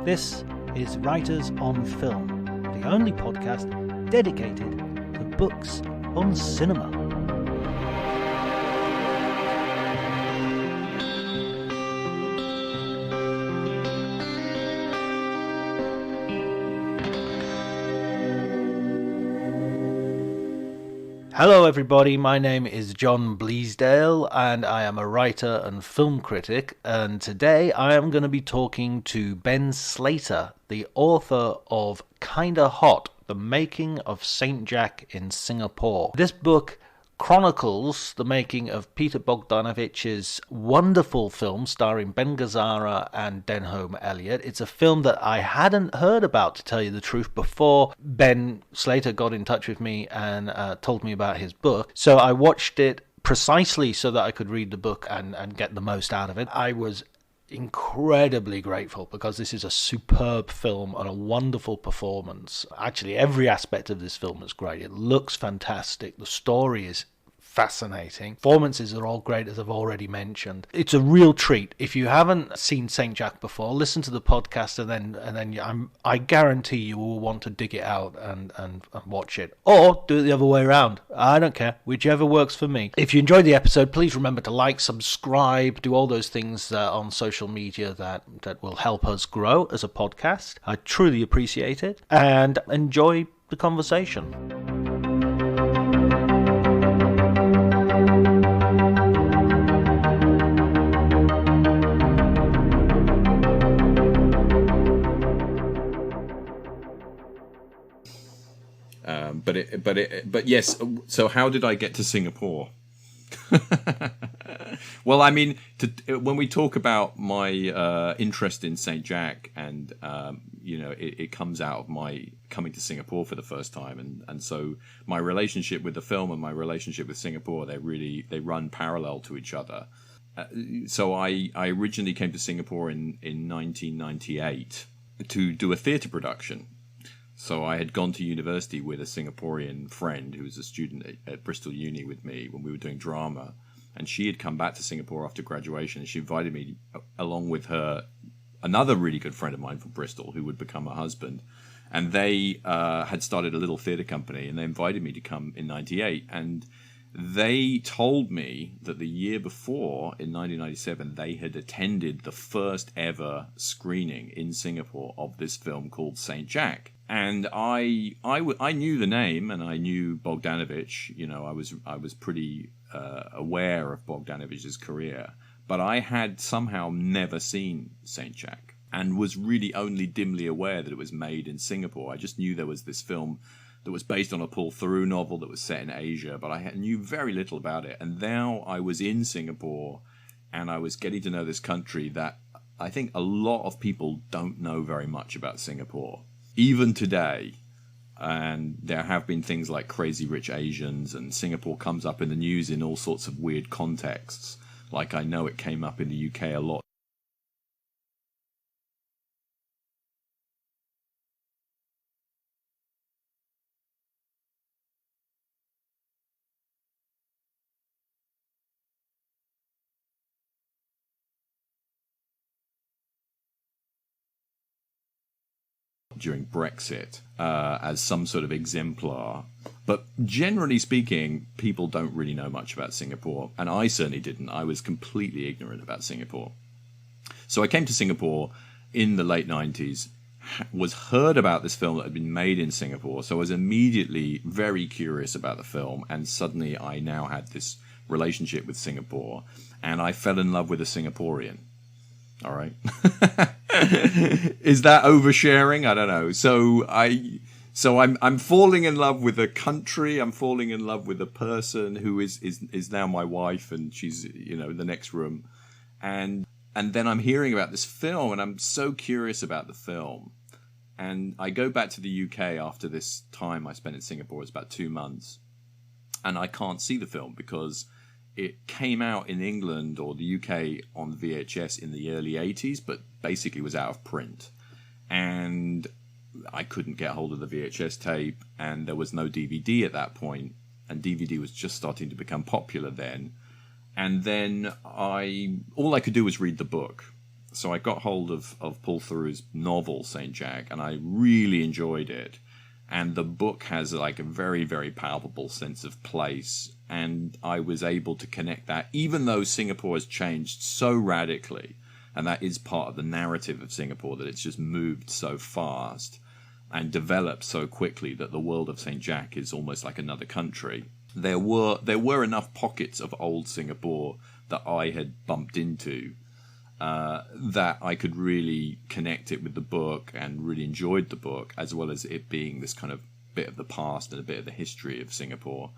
This is Writers on Film, the only podcast dedicated to books on cinema. Hello everybody, my name is John Bleasdale and I am a writer and film critic, and today I am going to be talking to Ben Slater, the author of Kinda Hot, The Making of St. Jack in Singapore. This book chronicles the making of Peter Bogdanovich's wonderful film starring Ben Gazzara and Denholm Elliott. It's a film that I hadn't heard about, to tell you the truth, before Ben Slater got in touch with me and told me about his book. So I watched it precisely so that I could read the book and get the most out of it. I was incredibly grateful because this is a superb film and a wonderful performance. Actually, every aspect of this film is great. It looks fantastic. The story is fascinating. Performances are all great, as I've already mentioned. It's a real treat. If you haven't seen St. Jack before, listen to the podcast and then I guarantee you will want to dig it out and watch it. Or do it the other way around. I don't care. Whichever works for me. If you enjoyed the episode, please remember to like, subscribe, do all those things on social media that will help us grow as a podcast. I truly appreciate it. And enjoy the conversation. But yes. So how did I get to Singapore? Well, I mean, when we talk about my interest in St. Jack, and it comes out of my coming to Singapore for the first time, and so my relationship with the film and my relationship with Singapore, they run parallel to each other. So I originally came to Singapore in 1998 to do a theatre production. So I had gone to university with a Singaporean friend who was a student at Bristol Uni with me when we were doing drama. And she had come back to Singapore after graduation, and she invited me along with another really good friend of mine from Bristol who would become her husband. And they had started a little theatre company, and they invited me to come in 98. And they told me that the year before, in 1997, they had attended the first ever screening in Singapore of this film called St. Jack. And I knew the name, and I knew Bogdanovich. I was pretty aware of Bogdanovich's career, but I had somehow never seen St. Jack, and was really only dimly aware that it was made in Singapore. I just knew there was this film that was based on a Paul Theroux novel that was set in Asia, but I knew very little about it. And now I was in Singapore, and I was getting to know this country that I think a lot of people don't know very much about Singapore. Even today, and there have been things like Crazy Rich Asians, and Singapore comes up in the news in all sorts of weird contexts. Like, I know it came up in the UK a lot. During Brexit as some sort of exemplar. But generally speaking, people don't really know much about Singapore, and I certainly didn't. I was completely ignorant about Singapore. So I came to Singapore in the late 90s, was heard about this film that had been made in Singapore, so I was immediately very curious about the film, and suddenly I now had this relationship with Singapore, and I fell in love with a Singaporean. All right. Is that oversharing? I don't know. So I'm falling in love with a country. I'm falling in love with a person who is now my wife, and she's in the next room, and then I'm hearing about this film, and I'm so curious about the film, and I go back to the UK after this time I spent in Singapore. It's about 2 months, and I can't see the film because it came out in England or the UK on VHS in the early 80s, but basically was out of print. And I couldn't get hold of the VHS tape, and there was no DVD at that point, and DVD was just starting to become popular then. And then all I could do was read the book. So I got hold of Paul Theroux's novel, St. Jack, and I really enjoyed it. And the book has like a very, very palpable sense of place. And I was able to connect that, even though Singapore has changed so radically. And that is part of the narrative of Singapore, that it's just moved so fast and developed so quickly that the world of St. Jack is almost like another country. There were enough pockets of old Singapore that I had bumped into that I could really connect it with the book and really enjoyed the book, as well as it being this kind of bit of the past and a bit of the history of Singapore.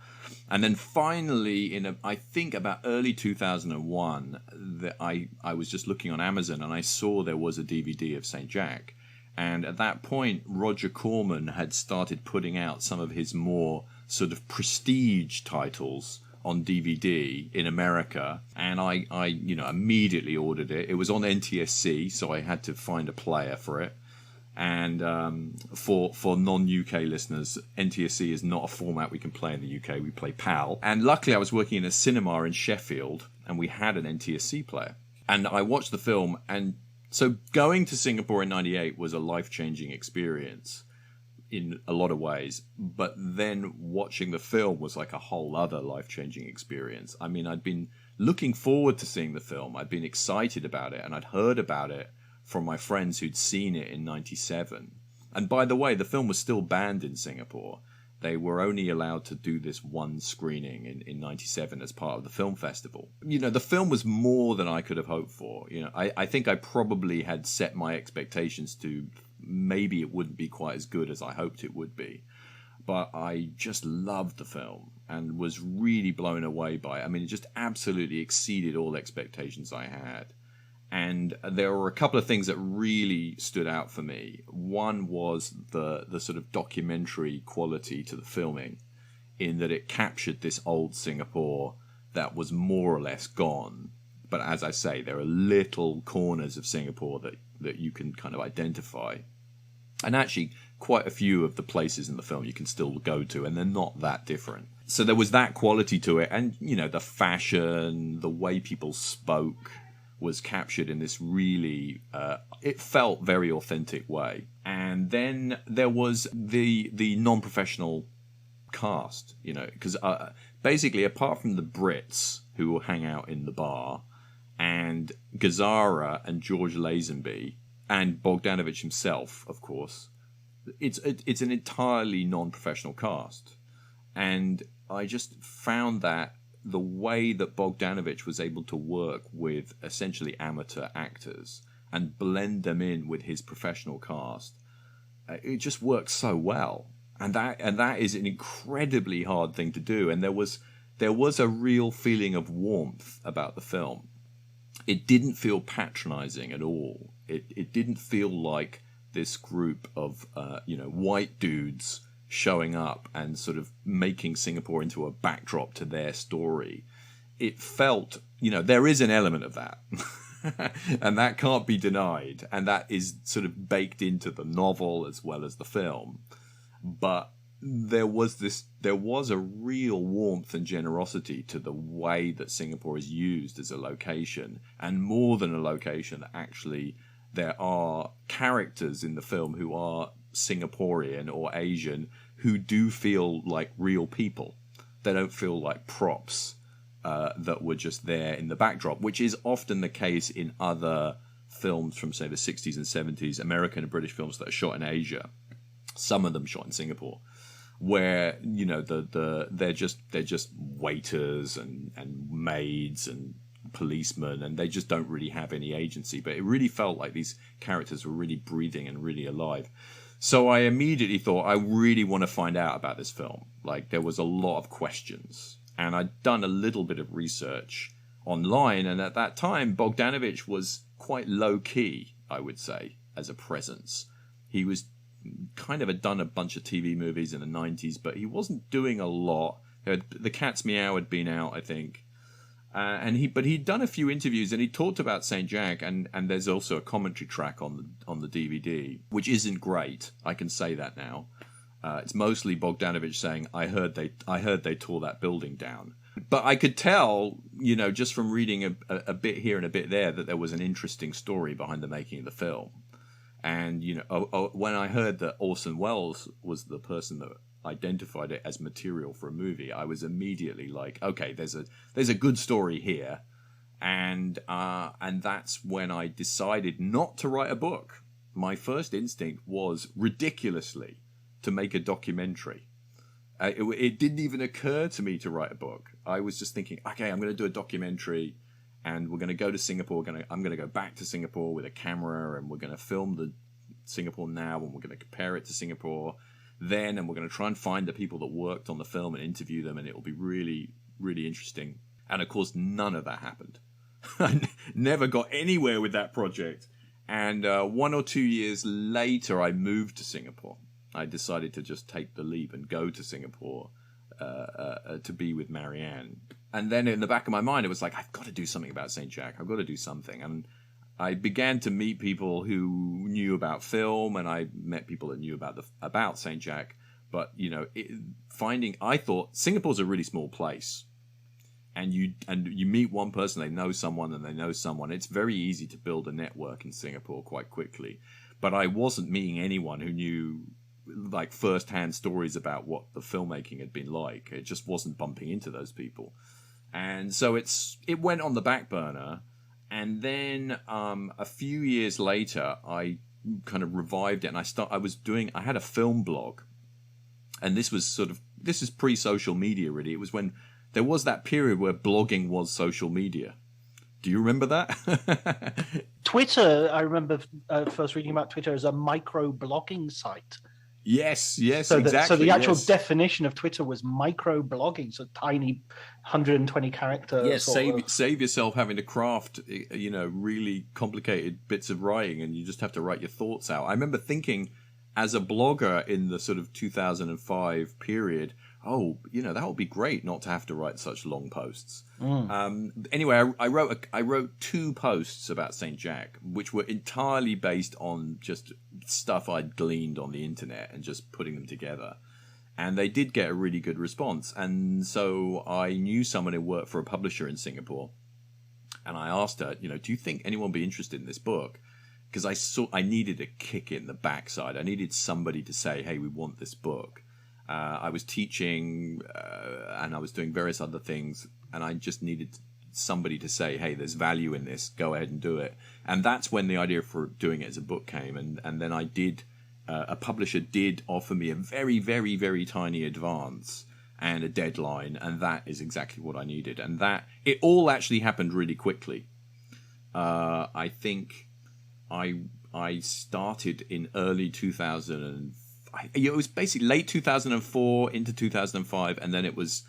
And then finally, I think about early 2001, that I was just looking on Amazon and I saw there was a DVD of St. Jack. And at that point, Roger Corman had started putting out some of his more sort of prestige titles on DVD in America, and I immediately ordered it. It was on NTSC, so I had to find a player for it. And for non-UK listeners, NTSC is not a format we can play in the UK. We play PAL. And luckily, I was working in a cinema in Sheffield, and we had an NTSC player. And I watched the film, and so going to Singapore in '98 was a life-changing experience in a lot of ways, but then watching the film was like a whole other life-changing experience. I mean, I'd been looking forward to seeing the film. I'd been excited about it, and I'd heard about it from my friends who'd seen it in '97. And by the way, the film was still banned in Singapore. They were only allowed to do this one screening in '97 as part of the film festival. You know, the film was more than I could have hoped for. You know, I think I probably had set my expectations to maybe it wouldn't be quite as good as I hoped it would be. But I just loved the film and was really blown away by it. I mean, it just absolutely exceeded all expectations I had. And there were a couple of things that really stood out for me. One was the sort of documentary quality to the filming, in that it captured this old Singapore that was more or less gone. But as I say, there are little corners of Singapore that you can kind of identify. And actually, quite a few of the places in the film you can still go to, and they're not that different. So there was that quality to it. And, you know, the fashion, the way people spoke was captured in this really, it felt very authentic way. And then there was the non-professional cast, you know, because basically apart from the Brits who will hang out in the bar, and Gazzara and George Lazenby, and Bogdanovich himself, of course, it's an entirely non-professional cast. And I just found that the way that Bogdanovich was able to work with essentially amateur actors and blend them in with his professional cast, it just worked so well. And that is an incredibly hard thing to do. And there was a real feeling of warmth about the film. It didn't feel patronizing at all. It didn't feel like this group of white dudes showing up and sort of making Singapore into a backdrop to their story. It felt, you know, there is an element of that. And that can't be denied. And that is sort of baked into the novel as well as the film. But there was a real warmth and generosity to the way that Singapore is used as a location, and more than a location, actually there are characters in the film who are Singaporean or Asian who do feel like real people. They don't feel like props that were just there in the backdrop, which is often the case in other films from, say, the 60s and 70s, American and British films that are shot in Asia. Some of them shot in Singapore, where, you know, they're just waiters and maids and policemen, and they just don't really have any agency. But it really felt like these characters were really breathing and really alive. So I immediately thought, I really want to find out about this film. Like, there was a lot of questions, and I'd done a little bit of research online, and at that time Bogdanovich was quite low key, I would say, as a presence. He was kind of had done a bunch of TV movies in the 90s, but he wasn't doing a lot. The Cat's Meow had been out, I think. But he'd done a few interviews, and he talked about St. Jack, and there's also a commentary track on the DVD, which isn't great. I can say that now. It's mostly Bogdanovich saying, "I heard they tore that building down," But I could tell, just from reading a bit here and a bit there, that there was an interesting story behind the making of the film. And, when I heard that Orson Welles was the person that identified it as material for a movie, I was immediately like, okay, there's a good story here. And that's when I decided not to write a book. My first instinct was ridiculously to make a documentary. It didn't even occur to me to write a book. I was just thinking, okay, I'm going to do a documentary, and we're going to go to Singapore. I'm going to go back to Singapore with a camera, and we're going to film the Singapore now, and we're going to compare it to Singapore then, and we're going to try and find the people that worked on the film and interview them, and it will be really, really interesting. And of course, none of that happened. I never got anywhere with that project. And 1 or 2 years later, I moved to Singapore. I decided to just take the leap and go to Singapore to be with Marianne. And then in the back of my mind, it was like, I've got to do something about St. Jack. I've got to do something. And I began to meet people who knew about film, and I met people that knew about St. Jack. But, I thought Singapore's a really small place. And you meet one person, they know someone, and they know someone. It's very easy to build a network in Singapore quite quickly. But I wasn't meeting anyone who knew like first-hand stories about what the filmmaking had been like. It just wasn't bumping into those people. And so it went on the back burner. And then a few years later, I kind of revived it, and I had a film blog. And this is pre-social media, really. It was when there was that period where blogging was social media. Do you remember that? Twitter, I remember first reading about Twitter as a micro-blogging site. Yes, exactly. So the actual yes. definition of Twitter was micro-blogging, so tiny 120 characters. Yes, save yourself having to craft, really complicated bits of writing, and you just have to write your thoughts out. I remember thinking, as a blogger in the sort of 2005 period, that would be great not to have to write such long posts. Anyway, I wrote 2 posts about St. Jack, which were entirely based on just stuff I'd gleaned on the internet and just putting them together. And they did get a really good response. And so I knew someone who worked for a publisher in Singapore. And I asked her, do you think anyone would be interested in this book? Because I needed a kick in the backside. I needed somebody to say, hey, we want this book. I was teaching and I was doing various other things, and I just needed somebody to say, hey, there's value in this, go ahead and do it. And that's when the idea for doing it as a book came. And then I did, a publisher did offer me a very, very, very tiny advance and a deadline, and that is exactly what I needed. And it all actually happened really quickly. I think I started in early 2004. It was basically late 2004 into 2005, and then it was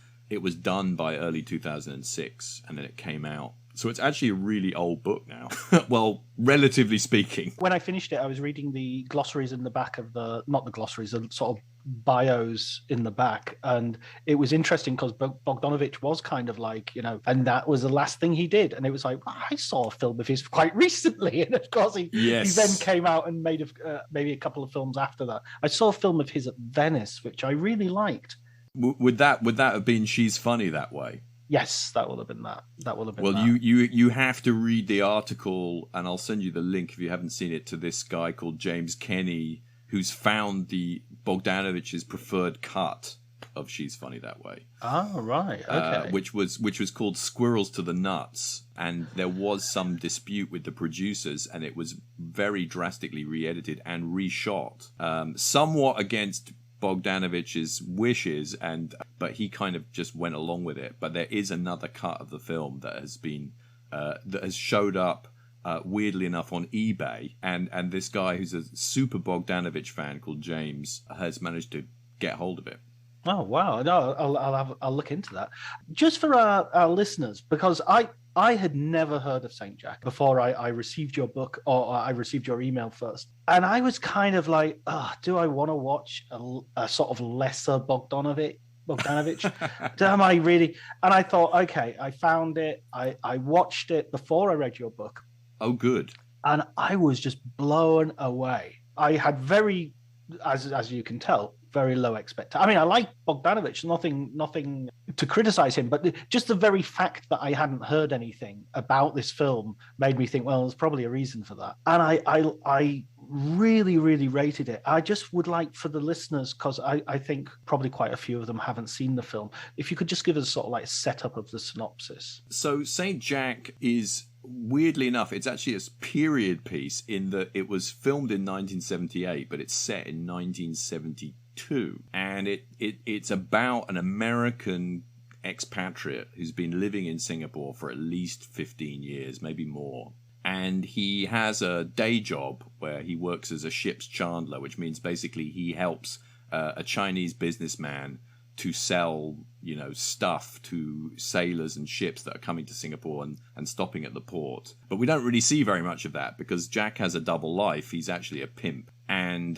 done by early 2006, and then it came out. So it's actually a really old book now. Well, relatively speaking. When I finished it, I was reading the glossaries in the back of not the glossaries, the sort of bios in the back, and it was interesting because Bogdanovich was kind of like, and that was the last thing he did, and it was like, I saw a film of his quite recently, and of course he then came out and made maybe a couple of films after that. I saw a film of his at Venice, which I really liked. Would that have been She's Funny That Way? Yes, that would have been that. Well, you have to read the article, and I'll send you the link if you haven't seen it, to this guy called James Kenny, who's found the Bogdanovich's preferred cut of She's Funny That Way. Oh, right. Okay. Which was called Squirrels to the Nuts, and there was some dispute with the producers, and it was very drastically re-edited and reshot, somewhat against Bogdanovich's wishes, but he kind of just went along with it. But there is another cut of the film that has showed up weirdly enough on eBay, and this guy who's a super Bogdanovich fan called James has managed to get hold of it. Oh wow! No, I'll look into that. Just for our listeners, because I had never heard of St. Jack before I received your book, or I received your email first. And I was kind of like, do I want to watch a sort of lesser Bogdanovich? Am I really? And I thought, okay, I found it. I watched it before I read your book. Oh, good. And I was just blown away. I had as you can tell, very low expectations. I mean, I like Bogdanovich. Nothing to criticize him, but just the very fact that I hadn't heard anything about this film made me think, well, there's probably a reason for that. And I really, really rated it. I just would like for the listeners, because I think probably quite a few of them haven't seen the film, if you could just give us sort of like a setup of the synopsis. So Saint Jack is, weirdly enough, it's actually a period piece in that it was filmed in 1978, but it's set in 1972. And it's about an American expatriate who's been living in Singapore for at least 15 years, maybe more. And he has a day job where he works as a ship's chandler, which means basically he helps a Chinese businessman to sell, stuff to sailors and ships that are coming to Singapore and stopping at the port. But we don't really see very much of that because Jack has a double life. He's actually a pimp. And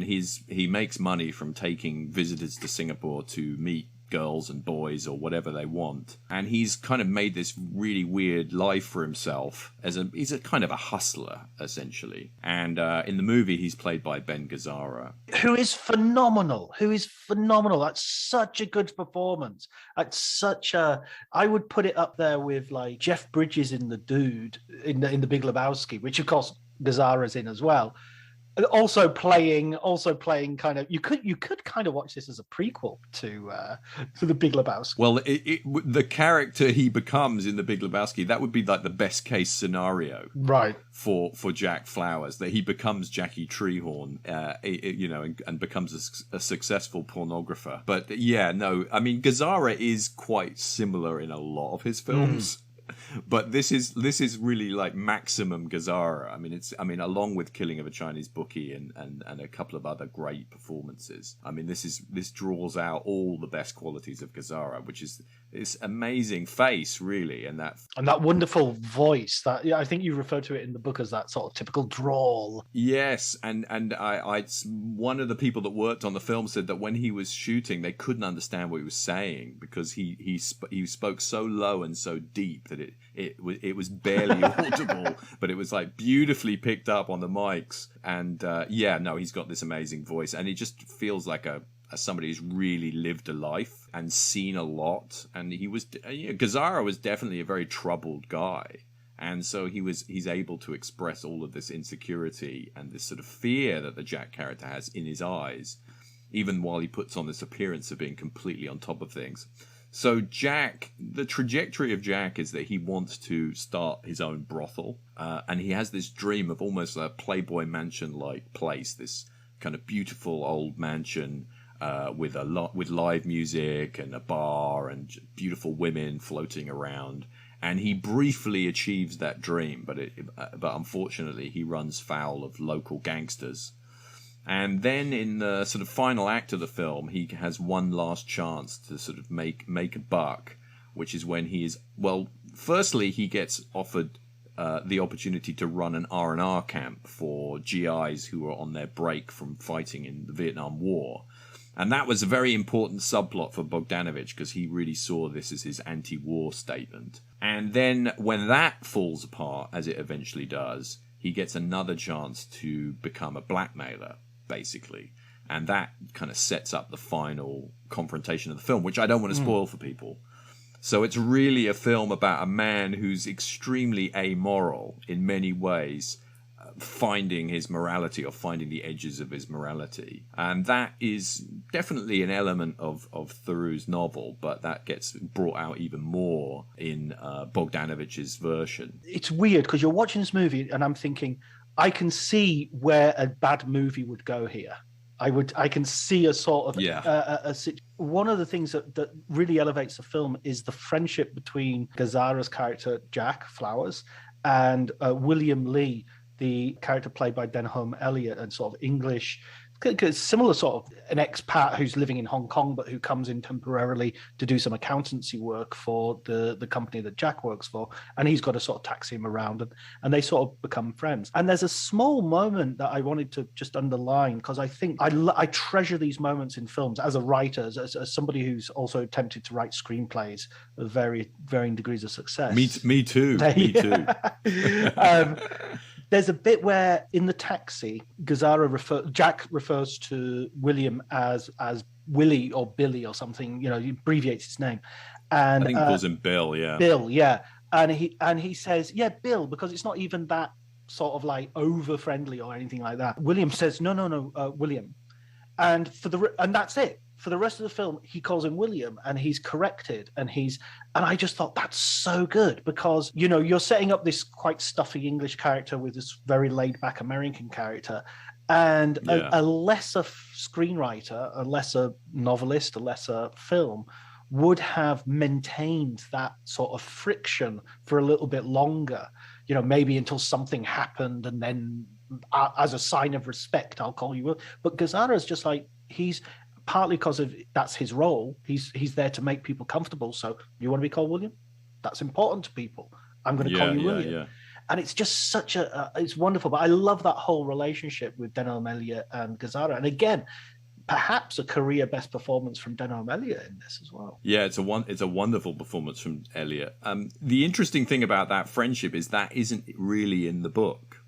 he makes money from taking visitors to Singapore to meet girls and boys or whatever they want. And he's kind of made this really weird life for himself he's a kind of a hustler, essentially. And in the movie, he's played by Ben Gazzara. Who is phenomenal. That's such a good performance. I would put it up there with like Jeff Bridges in The Dude, in the Big Lebowski, which of course Gazzara's in as well. Also playing kind of, you could kind of watch this as a prequel to the Big Lebowski. Well, the character he becomes in the Big Lebowski, that would be like the best case scenario, right? For Jack Flowers, that he becomes Jackie Treehorn, and becomes a successful pornographer. But yeah, no, I mean Gazzara is quite similar in a lot of his films. But this is really like maximum Gazzara. I mean, along with Killing of a Chinese Bookie and a couple of other great performances. I mean, this draws out all the best qualities of Gazzara, which is this amazing face, really, and that wonderful voice. That I think you refer to it in the book as that sort of typical drawl. Yes, and I one of the people that worked on the film said that when he was shooting, they couldn't understand what he was saying because he spoke so low and so deep that it was barely audible, but it was like beautifully picked up on the mics. And he's got this amazing voice, and it just feels like somebody who's really lived a life and seen a lot. And Gazzara was definitely a very troubled guy, and so he's able to express all of this insecurity and this sort of fear that the Jack character has in his eyes, even while he puts on this appearance of being completely on top of things. So Jack, the trajectory of Jack is that he wants to start his own brothel, and he has this dream of almost a Playboy Mansion-like place, this kind of beautiful old mansion with live music and a bar and beautiful women floating around. And he briefly achieves that dream, but unfortunately he runs foul of local gangsters. And then in the sort of final act of the film, he has one last chance to sort of make a buck, which is when firstly, he gets offered the opportunity to run an R&R camp for GIs who are on their break from fighting in the Vietnam War. And that was a very important subplot for Bogdanovich because he really saw this as his anti-war statement. And then when that falls apart, as it eventually does, he gets another chance to become a blackmailer, basically. And that kind of sets up the final confrontation of the film, which I don't want to spoil for people. So it's really a film about a man who's extremely amoral in many ways, finding his morality or finding the edges of his morality. And that is definitely an element of Theroux's novel, but that gets brought out even more in Bogdanovich's version. It's weird because you're watching this movie and I'm thinking, I can see where a bad movie would go here. I can see a sort of one of the things that really elevates the film is the friendship between Gazzara's character Jack Flowers and William Lee, the character played by Denholm Elliott, and sort of English, similar sort of an expat who's living in Hong Kong, but who comes in temporarily to do some accountancy work for the company that Jack works for. And he's got to sort of taxi him around, and they sort of become friends. And there's a small moment that I wanted to just underline, because I think I treasure these moments in films as a writer, as somebody who's also attempted to write screenplays of varying degrees of success. Me too. Me too. There's a bit where in the taxi, Jack refers to William as Willie or Billy or something. He abbreviates his name, and I think he calls him Bill. Yeah, Bill. Yeah, and he says, yeah, Bill, because it's not even that sort of like over friendly or anything like that. William says, no, William, and that's it. For the rest of the film, he calls him William, and he's corrected, and I just thought that's so good, because you're setting up this quite stuffy English character with this very laid back American character, and a lesser screenwriter, a lesser novelist, a lesser film would have maintained that sort of friction for a little bit longer, maybe until something happened, and then as a sign of respect, I'll call you. But Gazzara is just like, he's partly because that's his role. He's there to make people comfortable. So you want to be called William? That's important to people. I'm going to call you William. Yeah. And it's just such it's wonderful. But I love that whole relationship with Denholm Elliott and Gazzara. And again, perhaps a career best performance from Denholm Elliott in this as well. Yeah, it's a wonderful performance from Elliott. The interesting thing about that friendship is that isn't really in the book.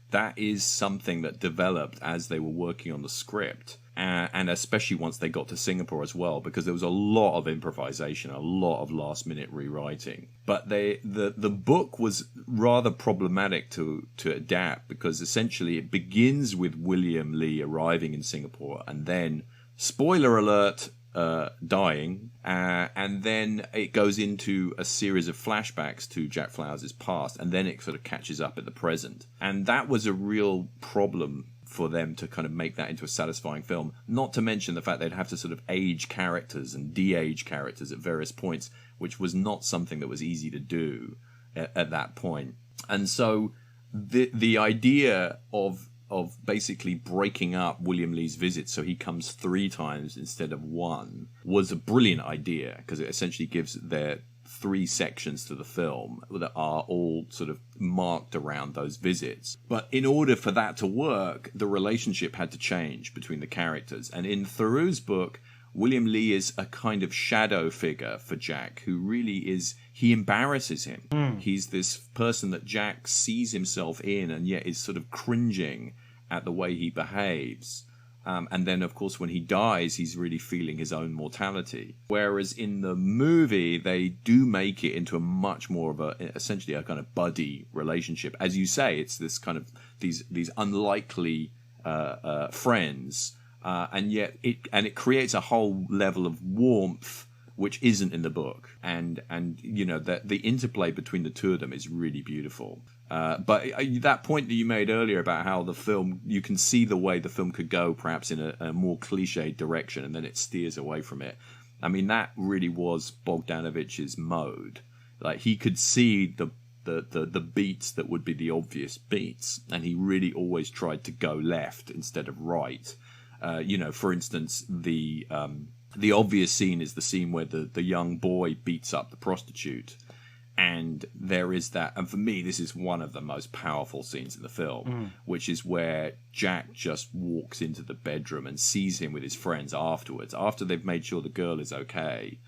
That is something that developed as they were working on the script. And especially once they got to Singapore as well, because there was a lot of improvisation, a lot of last-minute rewriting. But the book was rather problematic to adapt, because essentially it begins with William Lee arriving in Singapore and then, spoiler alert, dying, and then it goes into a series of flashbacks to Jack Flowers' past, and then it sort of catches up at the present. And that was a real problem for them to kind of make that into a satisfying film, not to mention the fact they'd have to sort of age characters and de-age characters at various points, which was not something that was easy to do at that point. And so the idea of basically breaking up William Lee's visits so he comes 3 times instead of 1 was a brilliant idea, because it essentially gives their 3 sections to the film that are all sort of marked around those visits. But in order for that to work, the relationship had to change between the characters. And in Theroux's book, William Lee is a kind of shadow figure for Jack, who really he embarrasses him. He's this person that Jack sees himself in, and yet is sort of cringing at the way he behaves. And then, of course, when he dies, he's really feeling his own mortality. Whereas in the movie, they do make it into a much more of essentially a kind of buddy relationship. As you say, it's this kind of these unlikely friends, and yet it creates a whole level of warmth which isn't in the book. And the interplay between the two of them is really beautiful. But that point that you made earlier about how the film, you can see the way the film could go perhaps in a more cliched direction, and then it steers away from it. I mean, that really was Bogdanovich's mode. Like, he could see the beats that would be the obvious beats, and he really always tried to go left instead of right. For instance, the obvious scene is the scene where the young boy beats up the prostitute. And there is that, and for me, this is one of the most powerful scenes in the film, which is where Jack just walks into the bedroom and sees him with his friends afterwards, after they've made sure the girl is okay,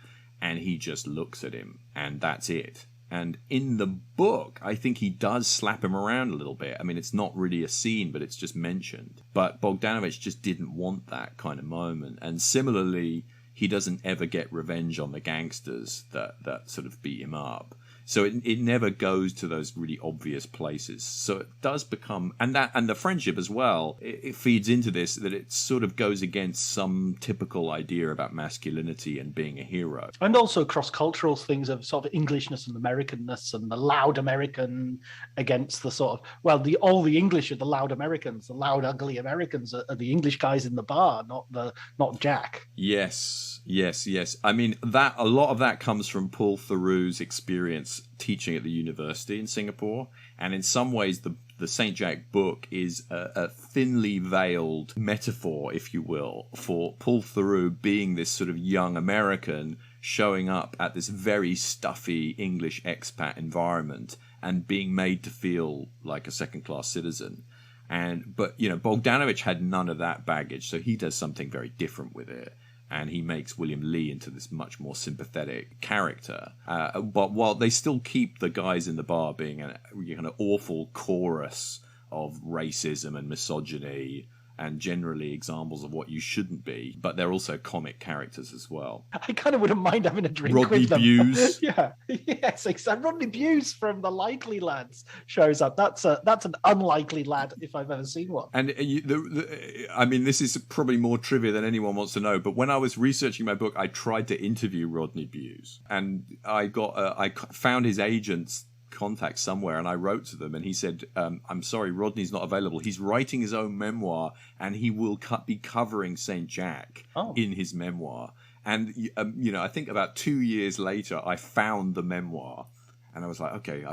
and he just looks at him, and that's it. And in the book, I think he does slap him around a little bit. I mean, it's not really a scene, but it's just mentioned. But Bogdanovich just didn't want that kind of moment. And similarly, he doesn't ever get revenge on the gangsters that sort of beat him up. So it never goes to those really obvious places. So it does become, and the friendship as well, it feeds into this, that it sort of goes against some typical idea about masculinity and being a hero. And also cross-cultural things of sort of Englishness and Americanness, and the loud American against the sort of, well, all the English are the loud Americans, the loud, ugly Americans are the English guys in the bar, not Jack. Yes. I mean, a lot of that comes from Paul Theroux's experience teaching at the university in Singapore, and in some ways the St. Jack book is a thinly veiled metaphor, if you will, for Paul Theroux being this sort of young American showing up at this very stuffy English expat environment and being made to feel like a second-class citizen. But Bogdanovich had none of that baggage, so he does something very different with it. And he makes William Lee into this much more sympathetic character. But while they still keep the guys in the bar being an awful chorus of racism and misogyny and generally examples of what you shouldn't be, but they're also comic characters as well. I kind of wouldn't mind having a drink Rodney with them. Bewes. Yeah, yes, exactly. Rodney Bewes from the Likely Lads shows up. That's an unlikely lad if I've ever seen one. And I mean, this is probably more trivia than anyone wants to know, but when I was researching my book, I tried to interview Rodney Bewes, and I found his agent's contact somewhere, and I wrote to them, and he said, I'm sorry, Rodney's not available. He's writing his own memoir, and he will be covering St. Jack in his memoir. And I think about 2 years later, I found the memoir, and I was like, okay,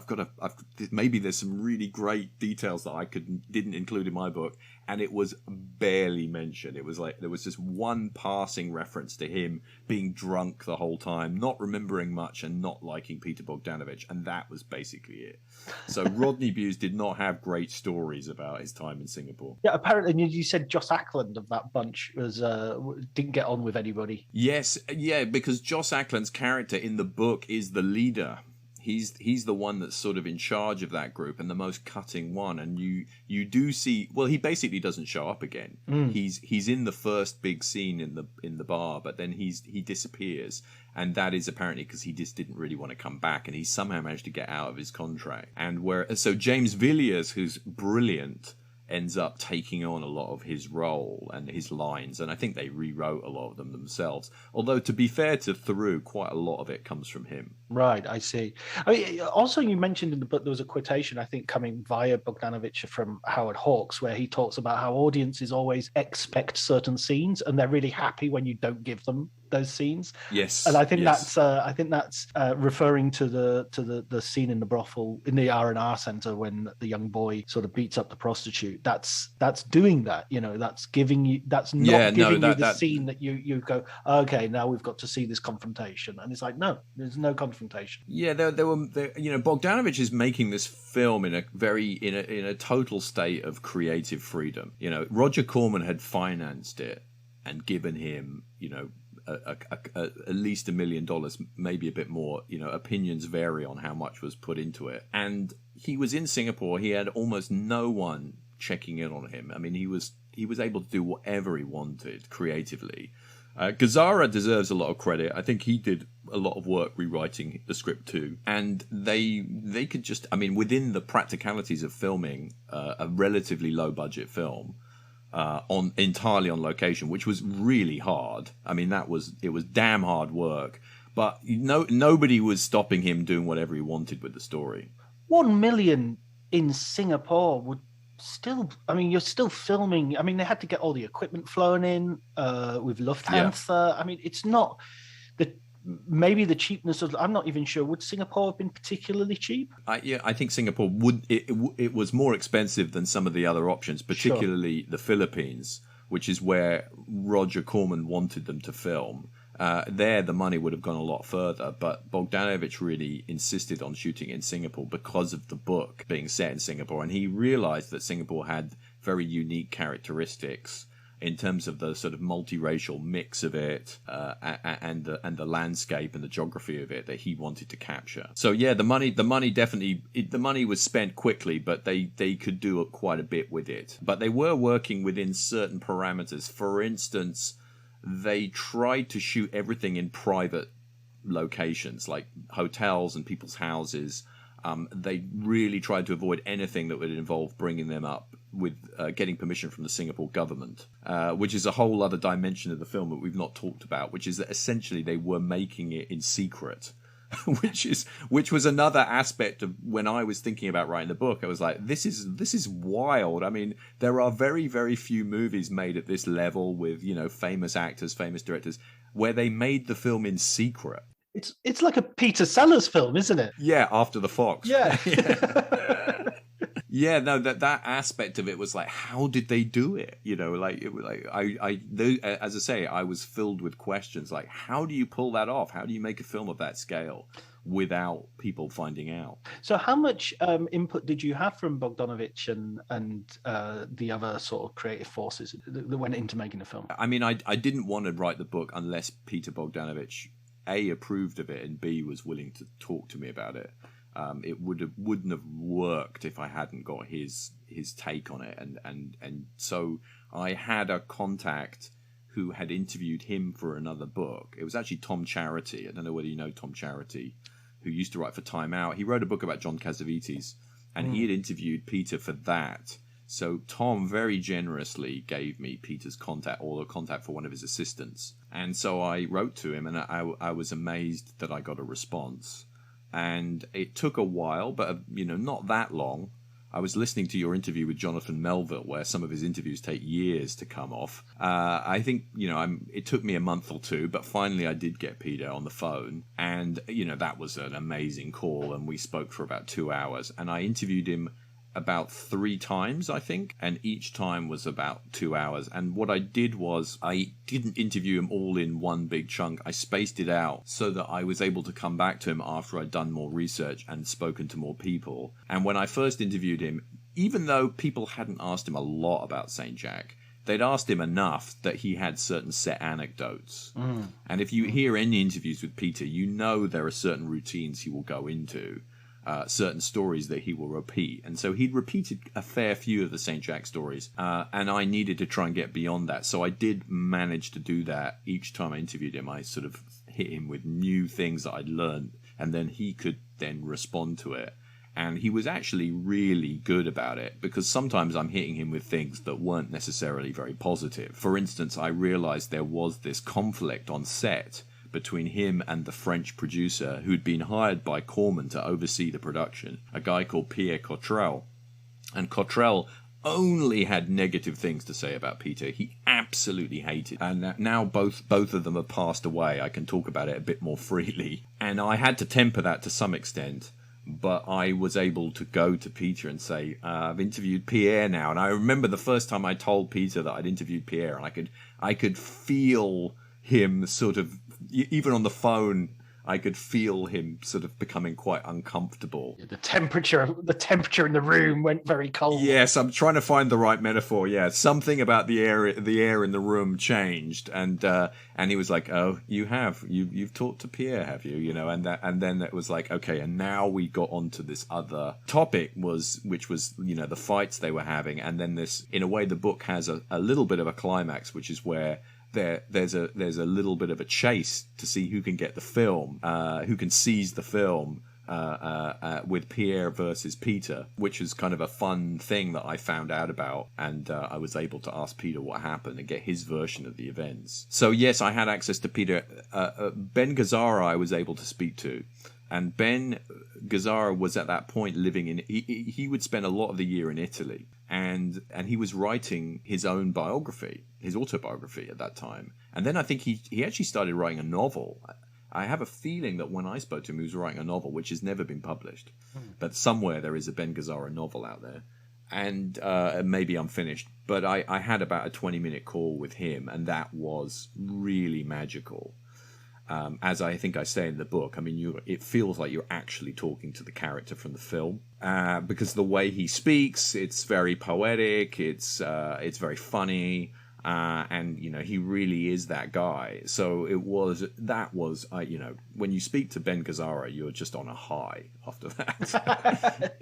maybe there's some really great details that I didn't include in my book, and it was barely mentioned. It was like there was just one passing reference to him being drunk the whole time, not remembering much, and not liking Peter Bogdanovich, and that was basically it. So Rodney Bewes did not have great stories about his time in Singapore. Yeah, apparently, you said Joss Ackland of that bunch didn't get on with anybody. Yes, yeah, because Joss Ackland's character in the book is the leader. He's the one that's sort of in charge of that group and the most cutting one. And you do see, well, he basically doesn't show up again. He's in the first big scene in the bar, but then he disappears, and that is apparently because he just didn't really want to come back, and he somehow managed to get out of his contract. And so James Villiers, who's brilliant, ends up taking on a lot of his role and his lines, and I think they rewrote a lot of them themselves. Although, to be fair to Theroux, quite a lot of it comes from him. Right, I see. I mean, also, you mentioned in the book there was a quotation, I think, coming via Bogdanovich from Howard Hawks, where he talks about how audiences always expect certain scenes, and they're really happy when you don't give them those scenes. Yes, and I think that's referring to the scene in the brothel, in the R&R center, when the young boy sort of beats up the prostitute. That's doing that. That's giving you. That's not giving you the scene that you go, okay, now we've got to see this confrontation, and it's like, no, there's no confrontation. Yeah, there were Bogdanovich is making this film in a total state of creative freedom. Roger Corman had financed it and given him at least $1 million, maybe a bit more. Opinions vary on how much was put into it. And he was in Singapore. He had almost no one checking in on him. I mean, he was able to do whatever he wanted creatively. Gazzara deserves a lot of credit. I think he did a lot of work rewriting the script too. And they could just, within the practicalities of filming a relatively low budget film, entirely on location, which was really hard. It was damn hard work, but nobody was stopping him doing whatever he wanted with the story. 1 million in Singapore would still, you're still filming. They had to get all the equipment flown in with Lufthansa. Yeah. It's not maybe the cheapness of, I'm not even sure, would Singapore have been particularly cheap? I think Singapore would. It was more expensive than some of the other options, particularly the Philippines, which is where Roger Corman wanted them to film. There, the money would have gone a lot further, but Bogdanovich really insisted on shooting in Singapore because of the book being set in Singapore, and he realized that Singapore had very unique characteristics in terms of the sort of multiracial mix of it, and the landscape and the geography of it that he wanted to capture. So yeah, the money was spent quickly, but they could do quite a bit with it. But they were working within certain parameters. For instance, they tried to shoot everything in private locations, like hotels and people's houses. They really tried to avoid anything that would involve bringing them up with getting permission from the Singapore government, which is a whole other dimension of the film that we've not talked about, which is that essentially they were making it in secret, which was another aspect of when I was thinking about writing the book. I was like, this is wild. There are very, very few movies made at this level with, famous actors, famous directors, where they made the film in secret. It's like a Peter Sellers film, isn't it? Yeah, After the Fox. Yeah. Yeah, no, that aspect of it was like, how did they do it? As I say, I was filled with questions like, how do you pull that off? How do you make a film of that scale without people finding out? So how much input did you have from Bogdanovich and the other sort of creative forces that went into making the film? I didn't want to write the book unless Peter Bogdanovich A, approved of it, and B, was willing to talk to me about it. It wouldn't have worked if I hadn't got his take on it, and so I had a contact who had interviewed him for another book. It was actually Tom Charity. I don't know whether you know Tom Charity, who used to write for Time Out. He wrote a book about John Cassavetes, and he had interviewed Peter for that. So Tom very generously gave me Peter's contact, or the contact for one of his assistants. And so I wrote to him, and I was amazed that I got a response. And it took a while, but not that long. I was listening to your interview with Jonathan Melville, where some of his interviews take years to come off. I think, it took me a month or two, but finally I did get Peter on the phone. And, that was an amazing call, and we spoke for about 2 hours. And I interviewed him about 3 times, I think, and each time was about 2 hours. And what I did was I didn't interview him all in one big chunk. I spaced it out so that I was able to come back to him after I'd done more research and spoken to more people. And when I first interviewed him, even though people hadn't asked him a lot about St. Jack, they'd asked him enough that he had certain set anecdotes. And if you hear any interviews with Peter, there are certain routines he will go into. Certain stories that he will repeat. And so he'd repeated a fair few of the St. Jack stories, and I needed to try and get beyond that. So I did manage to do that. Each time I interviewed him, I sort of hit him with new things that I'd learned, and then he could then respond to it. And he was actually really good about it, because sometimes I'm hitting him with things that weren't necessarily very positive. For instance, I realized there was this conflict on set between him and the French producer who'd been hired by Corman to oversee the production, a guy called Pierre Cottrell. And Cottrell only had negative things to say about Peter. He absolutely hated. And now both of them have passed away. I can talk about it a bit more freely. And I had to temper that to some extent. But I was able to go to Peter and say, I've interviewed Pierre now. And I remember the first time I told Peter that I'd interviewed Pierre, and I could feel him sort of, even on the phone, I could feel him sort of becoming quite uncomfortable. The temperature in the room went very cold. Yes, I'm trying to find the right metaphor. Yeah, something about the air in the room changed, and he was like, "Oh, you've talked to Pierre, have you? And then it was like, okay, and now we got onto this other topic, which was the fights they were having, and then this, in a way, the book has a little bit of a climax, which is where there's a little bit of a chase to see who can get the film, who can seize the film, with Pierre versus Peter, which is kind of a fun thing that I found out about, and I was able to ask Peter what happened and get his version of the events. So yes, I had access to Peter. Ben Gazzara I was able to speak to, and Ben Gazzara was at that point living in. He would spend a lot of the year in Italy, and he was writing his own biography, his autobiography at that time. And then I think he actually started writing a novel. I have a feeling that when I spoke to him, he was writing a novel which has never been published. But somewhere there is a Ben Gazzara novel out there. And maybe unfinished. But I had about a 20-minute call with him, and that was really magical. As I think I say in the book, I mean, it feels like you're actually talking to the character from the film, because the way he speaks, it's very poetic, it's very funny, and he really is that guy. So that was when you speak to Ben Gazzara, you're just on a high after that.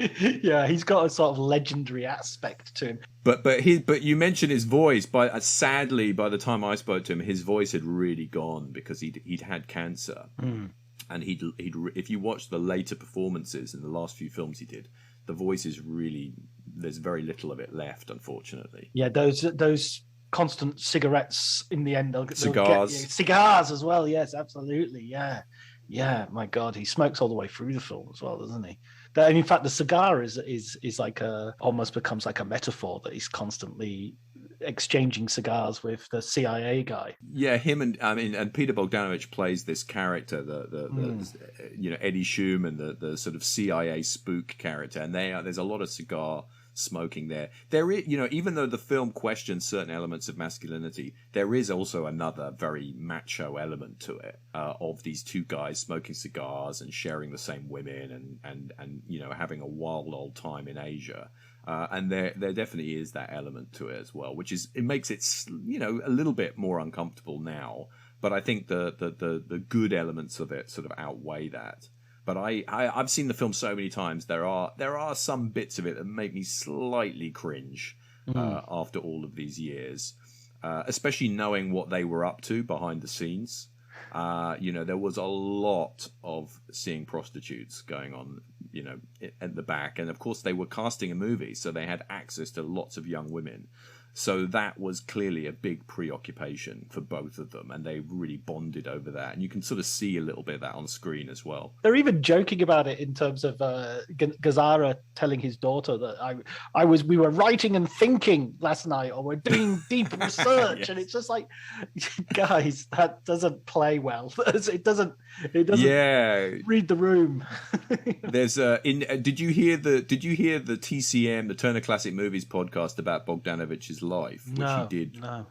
Yeah, he's got a sort of legendary aspect to him. But you mentioned his voice. Sadly, by the time I spoke to him, his voice had really gone because he'd had cancer, and he'd if you watch the later performances in the last few films he did, the voice is really, there's very little of it left, unfortunately. Yeah, those constant cigarettes in the end. Cigars as well. Yes, absolutely. Yeah. My God, he smokes all the way through the film as well, doesn't he? And in fact, the cigar is like almost becomes like a metaphor that he's constantly exchanging cigars with the CIA guy. Yeah, him and Peter Bogdanovich plays this character, the Eddie Schumann, the sort of CIA spook character, and there's a lot of cigar smoking there. There is, even though the film questions certain elements of masculinity, there is also another very macho element to it, of these two guys smoking cigars and sharing the same women and having a wild old time in Asia. And there definitely is that element to it as well, it makes it a little bit more uncomfortable now. But I think the good elements of it sort of outweigh that. But I've seen the film so many times. There are some bits of it that make me slightly cringe after all of these years, especially knowing what they were up to behind the scenes. There was a lot of seeing prostitutes going on, at the back. And of course they were casting a movie, so they had access to lots of young women. So that was clearly a big preoccupation for both of them, and they really bonded over that. And you can sort of see a little bit of that on screen as well. They're even joking about it in terms of Gazzara telling his daughter that we were writing and thinking last night, or we're doing deep research. Yes. And it's just like, guys, that doesn't play well. It doesn't read the room. There's did you hear the TCM, the Turner Classic Movies podcast about Bogdanovich's life, which he did? No.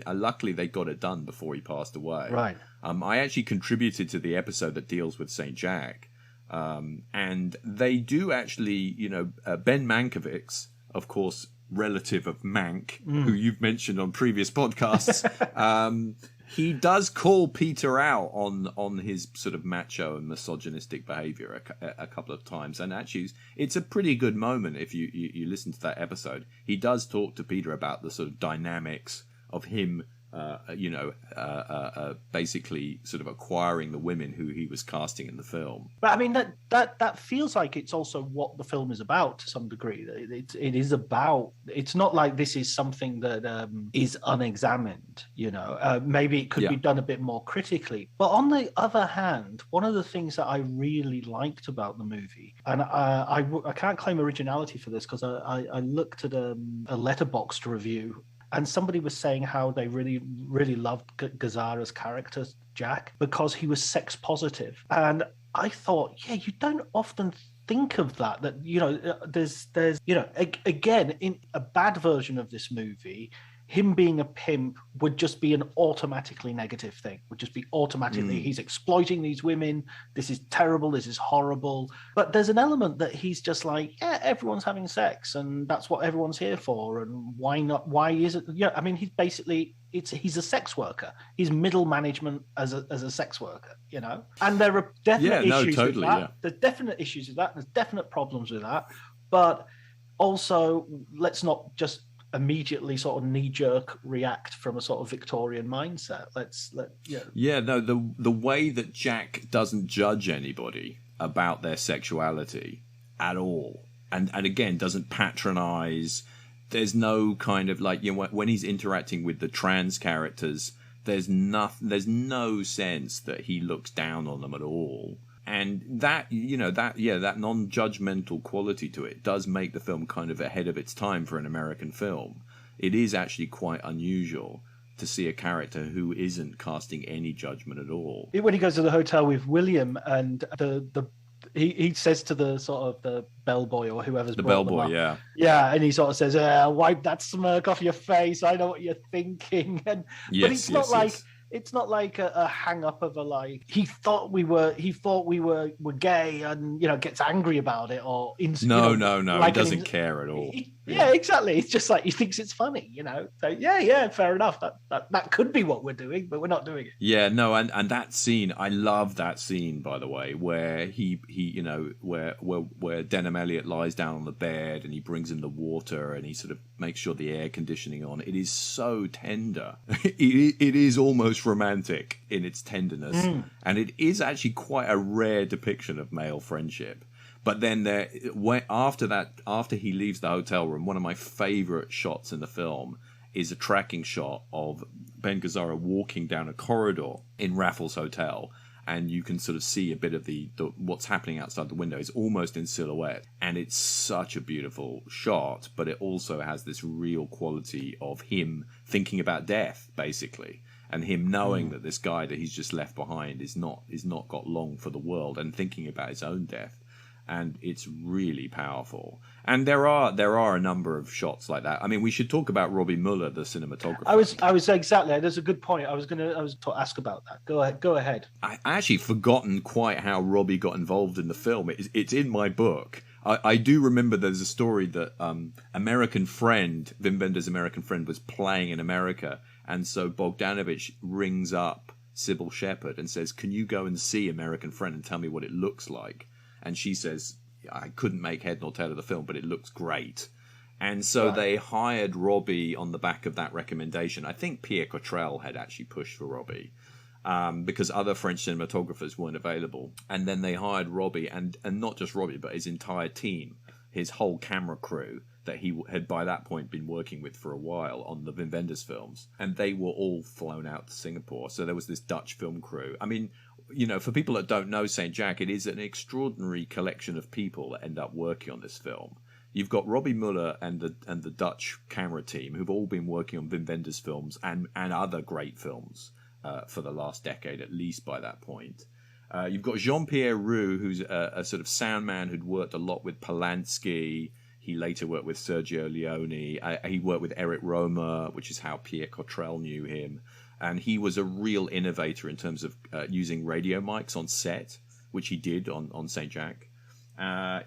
Luckily they got it done before he passed away. Right. I actually contributed to the episode that deals with St. Jack, and they do actually, Ben Mankiewicz, of course, relative of Mank, who you've mentioned on previous podcasts. He does call Peter out on his sort of macho and misogynistic behavior a couple of times. And actually, it's a pretty good moment if you listen to that episode. He does talk to Peter about the sort of dynamics of him, basically sort of acquiring the women who he was casting in the film. But I mean, that feels like it's also what the film is about to some degree. It is about. It's not like this is something that is unexamined. Maybe it could be done a bit more critically. But on the other hand, one of the things that I really liked about the movie, and I can't claim originality for this because I looked at a Letterboxd review. And somebody was saying how they really, really loved Gazzara's character, Jack, because he was sex positive. And I thought, you don't often think of that, there's again, in a bad version of this movie, him being a pimp would just be an automatically negative thing, would just be automatically, he's exploiting these women, this is terrible, this is horrible. But there's an element that he's just like, everyone's having sex and that's what everyone's here for. And why not? Why is it? He's basically, he's a sex worker. He's middle management as a sex worker, And there are definite issues with that. Yeah. There's definite issues with that. There's definite problems with that. But also, let's not just immediately sort of knee-jerk react from a sort of Victorian mindset. The way that Jack doesn't judge anybody about their sexuality at all, and again doesn't patronize. There's no kind of when he's interacting with the trans characters, there's no sense that he looks down on them at all. And that non-judgmental quality to it does make the film kind of ahead of its time for an American film. It is actually quite unusual to see a character who isn't casting any judgment at all. When he goes to the hotel with William and he says to the sort of the bellboy or whoever's the brought bellboy, them up, and he sort of says, "Wipe that smirk off your face. I know what you're thinking." But it's not like. It's not like a hang up of he thought we were gay and gets angry about it or no, he doesn't care at all. Exactly. It's just like he thinks it's funny, So fair enough. That could be what we're doing, but we're not doing it. Yeah, no, and that scene, I love that scene, by the way, where he where Denham Elliott lies down on the bed and he brings him the water and he sort of makes sure the air conditioning on. It is so tender. It is almost romantic in its tenderness, and it is actually quite a rare depiction of male friendship. But then after he leaves the hotel room, one of my favorite shots in the film is a tracking shot of Ben Gazzara walking down a corridor in Raffles Hotel, and you can sort of see a bit of the what's happening outside the window. It's almost in silhouette, and it's such a beautiful shot, but it also has this real quality of him thinking about death, basically. And him knowing that this guy that he's just left behind is not got long for the world, and thinking about his own death, and it's really powerful. And there are a number of shots like that. I mean, we should talk about Robbie Muller, the cinematographer. I was exactly. There's a good point. I was to ask about that. Go ahead. I actually forgotten quite how Robbie got involved in the film. It's in my book. I do remember there's a story that American Friend, Wim Wenders' American Friend, was playing in America. And so Bogdanovich rings up Sybil Shepherd and says, "Can you go and see American Friend and tell me what it looks like?" And she says, "I couldn't make head nor tail of the film, but it looks great." And so they hired Robbie on the back of that recommendation. I think Pierre Cottrell had actually pushed for Robbie because other French cinematographers weren't available. And then they hired Robbie, and not just Robbie, but his entire team, his whole camera crew that he had by that point been working with for a while on the Wim Wenders films. And they were all flown out to Singapore. So there was this Dutch film crew. I mean, you know, for people that don't know St. Jack, it is an extraordinary collection of people that end up working on this film. You've got Robbie Muller and the Dutch camera team who've all been working on Wim Wenders films and other great films for the last decade, at least by that point. You've got Jean-Pierre Roux, who's a sort of sound man who'd worked a lot with Polanski. He later worked with Sergio Leone. He worked with Eric Romer, which is how Pierre Cottrell knew him. And he was a real innovator in terms of using radio mics on set, which he did on St. Jack.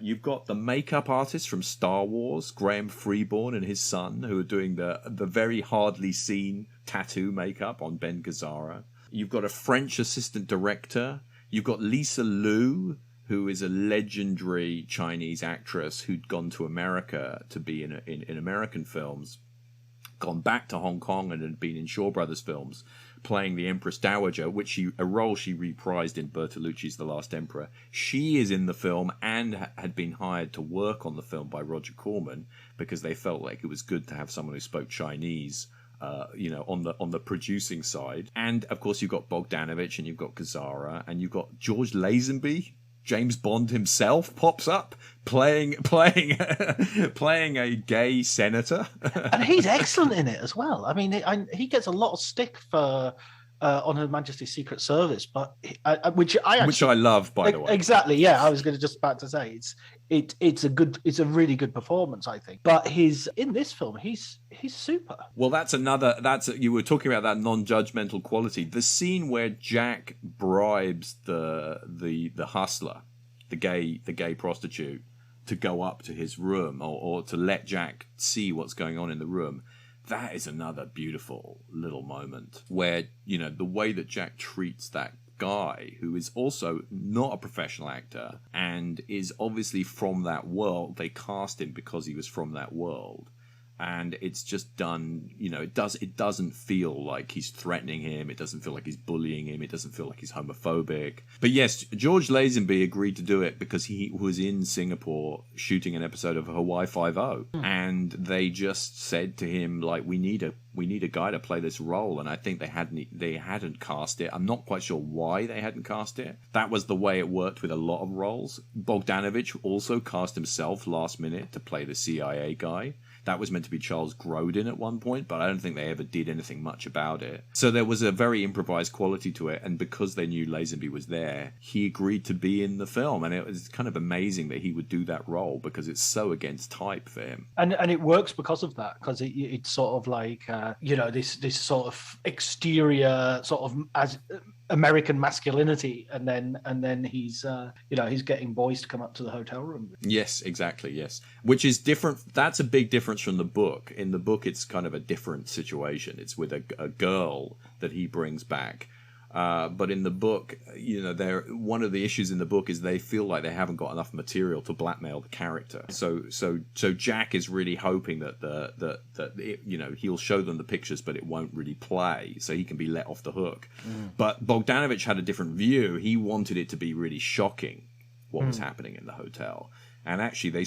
You've got the makeup artist from Star Wars, Graham Freeborn, and his son, who are doing the very hardly seen tattoo makeup on Ben Gazzara. You've got a French assistant director. You've got Lisa Liu, who is a legendary Chinese actress who'd gone to America to be in American films, gone back to Hong Kong and had been in Shaw Brothers films, playing the Empress Dowager, a role she reprised in Bertolucci's The Last Emperor. She is in the film and had been hired to work on the film by Roger Corman because they felt like it was good to have someone who spoke Chinese, on the producing side. And of course, you've got Bogdanovich and you've got Gazzara and you've got George Lazenby. James Bond himself pops up playing a gay senator, and he's excellent in it as well. I mean, he gets a lot of stick for on Her Majesty's Secret Service, but which I love, by the way. Exactly, yeah. I was going to just about to say it's a really good performance, I think. But in this film, he's super. Well, you were talking about that non-judgmental quality. The scene where Jack bribes the hustler, the gay prostitute, to go up to his room or to let Jack see what's going on in the room. That is another beautiful little moment where, you know, the way that Jack treats that guy, who is also not a professional actor and is obviously from that world. They cast him because he was from that world. And it's just done, you know, it doesn't feel like he's threatening him. It doesn't feel like he's bullying him. It doesn't feel like he's homophobic. But yes, George Lazenby agreed to do it because he was in Singapore shooting an episode of Hawaii Five-0. And they just said to him, like, we need a guy to play this role. And I think they hadn't cast it. I'm not quite sure why they hadn't cast it. That was the way it worked with a lot of roles. Bogdanovich also cast himself last minute to play the CIA guy. That was meant to be Charles Grodin at one point, but I don't think they ever did anything much about it. So there was a very improvised quality to it, and because they knew Lazenby was there, he agreed to be in the film, and it was kind of amazing that he would do that role because it's so against type for him. And it works because of that, because it's sort of like, this sort of exterior sort of as American masculinity, and then he's getting boys to come up to the hotel room. Yes, exactly. Yes, which is different. That's a big difference from the book. In the book, it's kind of a different situation. It's with a girl that he brings back. But in the book, you know, one of the issues in the book is they feel like they haven't got enough material to blackmail the character. So Jack is really hoping that he'll show them the pictures, but it won't really play, so he can be let off the hook. But Bogdanovich had a different view. He wanted it to be really shocking what was happening in the hotel. And actually, they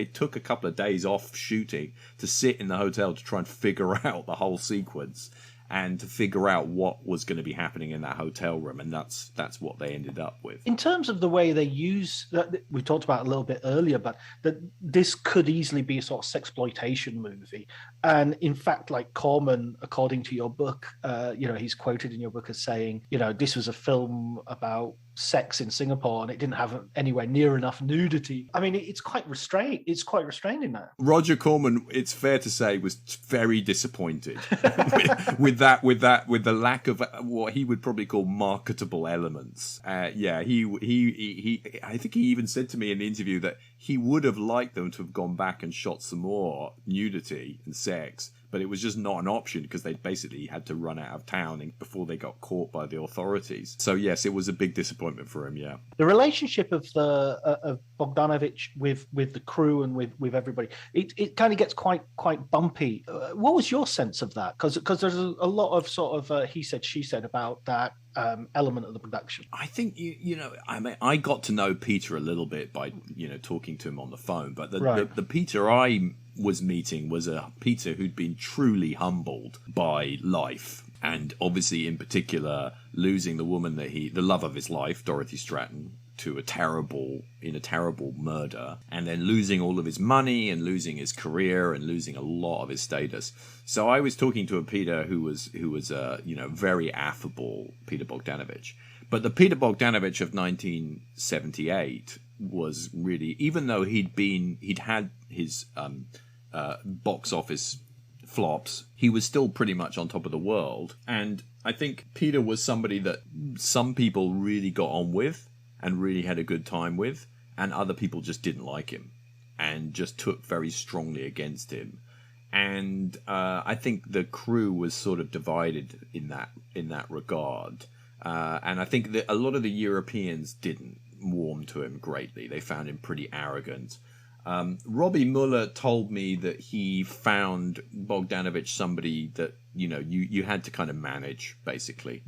took a couple of days off shooting to sit in the hotel to try and figure out the whole sequence and to figure out what was going to be happening in that hotel room, and that's what they ended up with. In terms of the way they use, we talked about a little bit earlier, but that this could easily be a sort of sexploitation movie. And in fact, like Corman, according to your book, he's quoted in your book as saying, this was a film about sex in Singapore and it didn't have anywhere near enough nudity. I mean, it's quite restrained. It's quite restrained in that. Roger Corman, it's fair to say, was very disappointed with the lack of what he would probably call marketable elements. I think he even said to me in the interview that he would have liked them to have gone back and shot some more nudity and sex, but it was just not an option because they basically had to run out of town before they got caught by the authorities. So yes, it was a big disappointment for him. Yeah, the relationship of Bogdanovich with the crew and with everybody, it kind of gets quite bumpy. What was your sense of that? Because there's a lot of sort of he said she said about that element of the production. I think I mean, I got to know Peter a little bit by talking to him on the phone, but the Peter I was meeting was a Peter who'd been truly humbled by life, and obviously in particular losing the woman the love of his life, Dorothy Stratton, to a terrible murder, and then losing all of his money and losing his career and losing a lot of his status. So I was talking to a Peter who was very affable Peter Bogdanovich. But the Peter Bogdanovich of 1978 was really, even though he'd had his box office flops, he was still pretty much on top of the world. And I think Peter was somebody that some people really got on with and really had a good time with, and other people just didn't like him and just took very strongly against him. And I think the crew was sort of divided in that regard. And I think that a lot of the Europeans didn't warm to him greatly. They found him pretty arrogant. Robbie Muller told me that he found Bogdanovich somebody that you had to kind of manage, basically.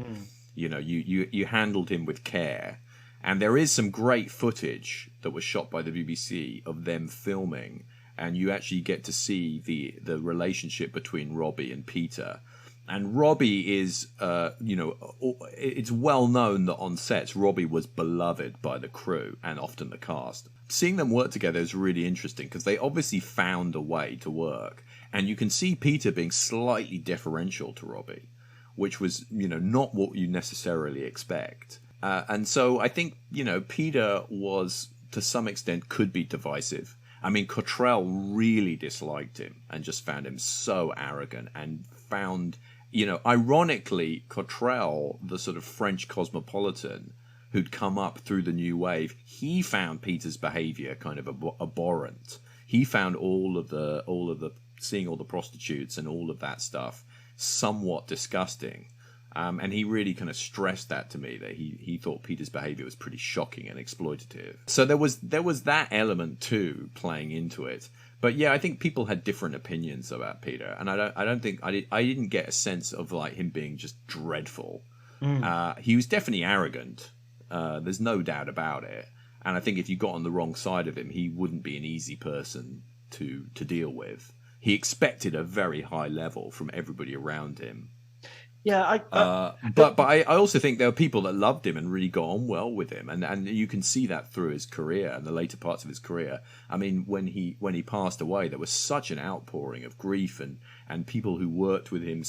You handled him with care. And there is some great footage that was shot by the BBC of them filming, and you actually get to see the relationship between Robbie and Peter. And Robbie is, it's well known that on sets, Robbie was beloved by the crew and often the cast. Seeing them work together is really interesting because they obviously found a way to work. And you can see Peter being slightly deferential to Robbie, which was, not what you necessarily expect. And so I think, Peter was, to some extent, could be divisive. I mean, Cottrell really disliked him and just found him so arrogant and found, ironically, Cottrell, the sort of French cosmopolitan who'd come up through the new wave, he found Peter's behavior kind of abhorrent. He found all of the seeing all the prostitutes and all of that stuff somewhat disgusting. And he really kind of stressed that to me, that he thought Peter's behavior was pretty shocking and exploitative. So there was that element too playing into it. But yeah, I think people had different opinions about Peter, and I didn't get a sense of like him being just dreadful. He was definitely arrogant. There's no doubt about it. And I think if you got on the wrong side of him, he wouldn't be an easy person to deal with. He expected a very high level from everybody around him. Yeah, but I also think there were people that loved him and really got on well with him, and you can see that through his career and the later parts of his career. I mean, when he passed away, there was such an outpouring of grief and people who worked with him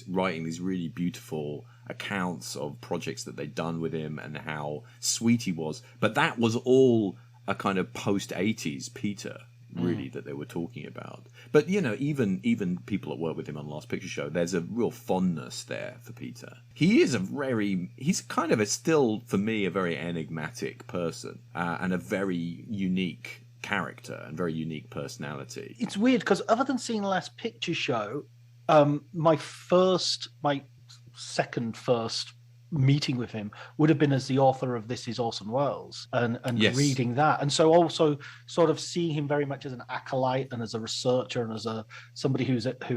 writing these really beautiful accounts of projects that they'd done with him and how sweet he was. But that was all a kind of post-80s Peter, really, that they were talking about. But even people that work with him on Last Picture Show, there's a real fondness there for Peter. He's kind of still for me a very enigmatic person, and a very unique character and very unique personality. It's weird because other than seeing Last Picture Show, my second first meeting with him would have been as the author of This Is Orson Welles and yes, reading that, and so also sort of seeing him very much as an acolyte and as a researcher and as somebody who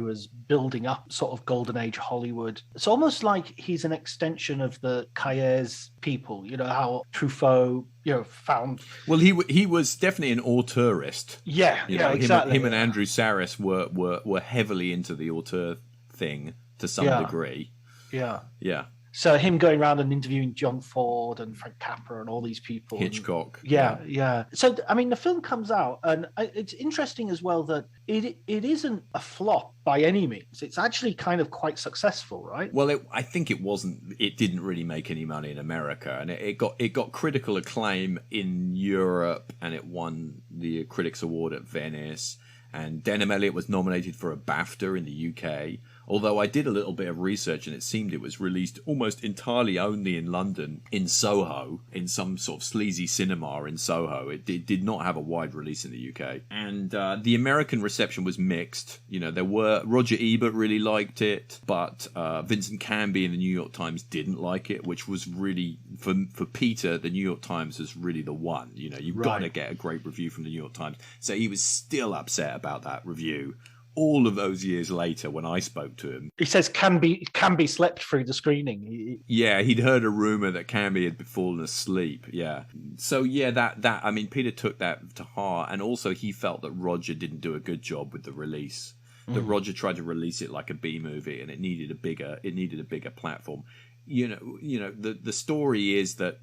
is building up sort of golden age Hollywood. It's almost like he's an extension of the Cahiers people, how Truffaut found. Well, he was definitely an auteurist. Exactly. Him and Andrew Sarris were heavily into the auteur thing to some degree. Yeah. So him going around and interviewing John Ford and Frank Capra and all these people. Hitchcock. Yeah. So, I mean, the film comes out, and it's interesting as well that it isn't a flop by any means. It's actually kind of quite successful, right? Well, I think it wasn't. It didn't really make any money in America, and it got critical acclaim in Europe, and it won the Critics' Award at Venice. And Denham Elliott was nominated for a BAFTA in the UK. Although I did a little bit of research and it seemed it was released almost entirely only in London, in Soho, in some sort of sleazy cinema in Soho. It did not have a wide release in the UK. And the American reception was mixed. You know, Roger Ebert really liked it, but Vincent Canby in the New York Times didn't like it, which was really, for Peter, the New York Times is really the one. You know, you've got to get a great review from the New York Times. So he was still upset about that review all of those years later when I spoke to him. He says Canby slept through the screening. Yeah, he'd heard a rumor that Canby had fallen asleep. Yeah. So yeah, that I mean, Peter took that to heart, and also he felt that Roger didn't do a good job with the release. That Roger tried to release it like a B movie, and it needed a bigger platform. You know, the story is that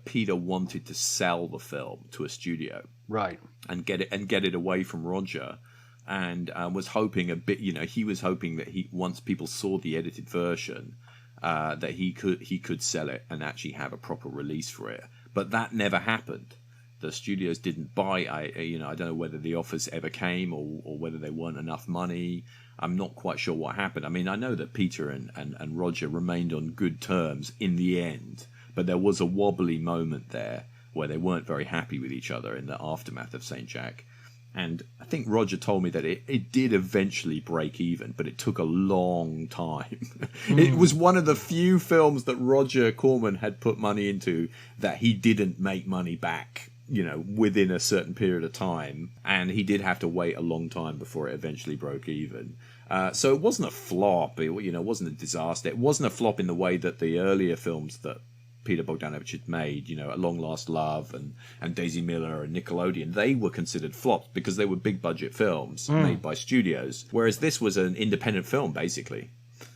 Peter wanted to sell the film to a studio, right, and get it away from Roger. And was hoping a bit, you know, he was hoping that once people saw the edited version, that he could sell it and actually have a proper release for it. But that never happened. The studios didn't buy. I don't know whether the offers ever came or whether there weren't enough money. I'm not quite sure what happened. I mean, I know that Peter and Roger remained on good terms in the end, but there was a wobbly moment there where they weren't very happy with each other in the aftermath of St. Jack. And I think Roger told me that it did eventually break even, but it took a long time. It was one of the few films that Roger Corman had put money into that he didn't make money back, you know, within a certain period of time. And he did have to wait a long time before it eventually broke even. So it wasn't a flop. It wasn't a disaster. It wasn't a flop in the way that the earlier films that Peter Bogdanovich had made, you know, At Long Last Love and Daisy Miller and Nickelodeon, they were considered flops because they were big budget films made by studios. Whereas this was an independent film, basically,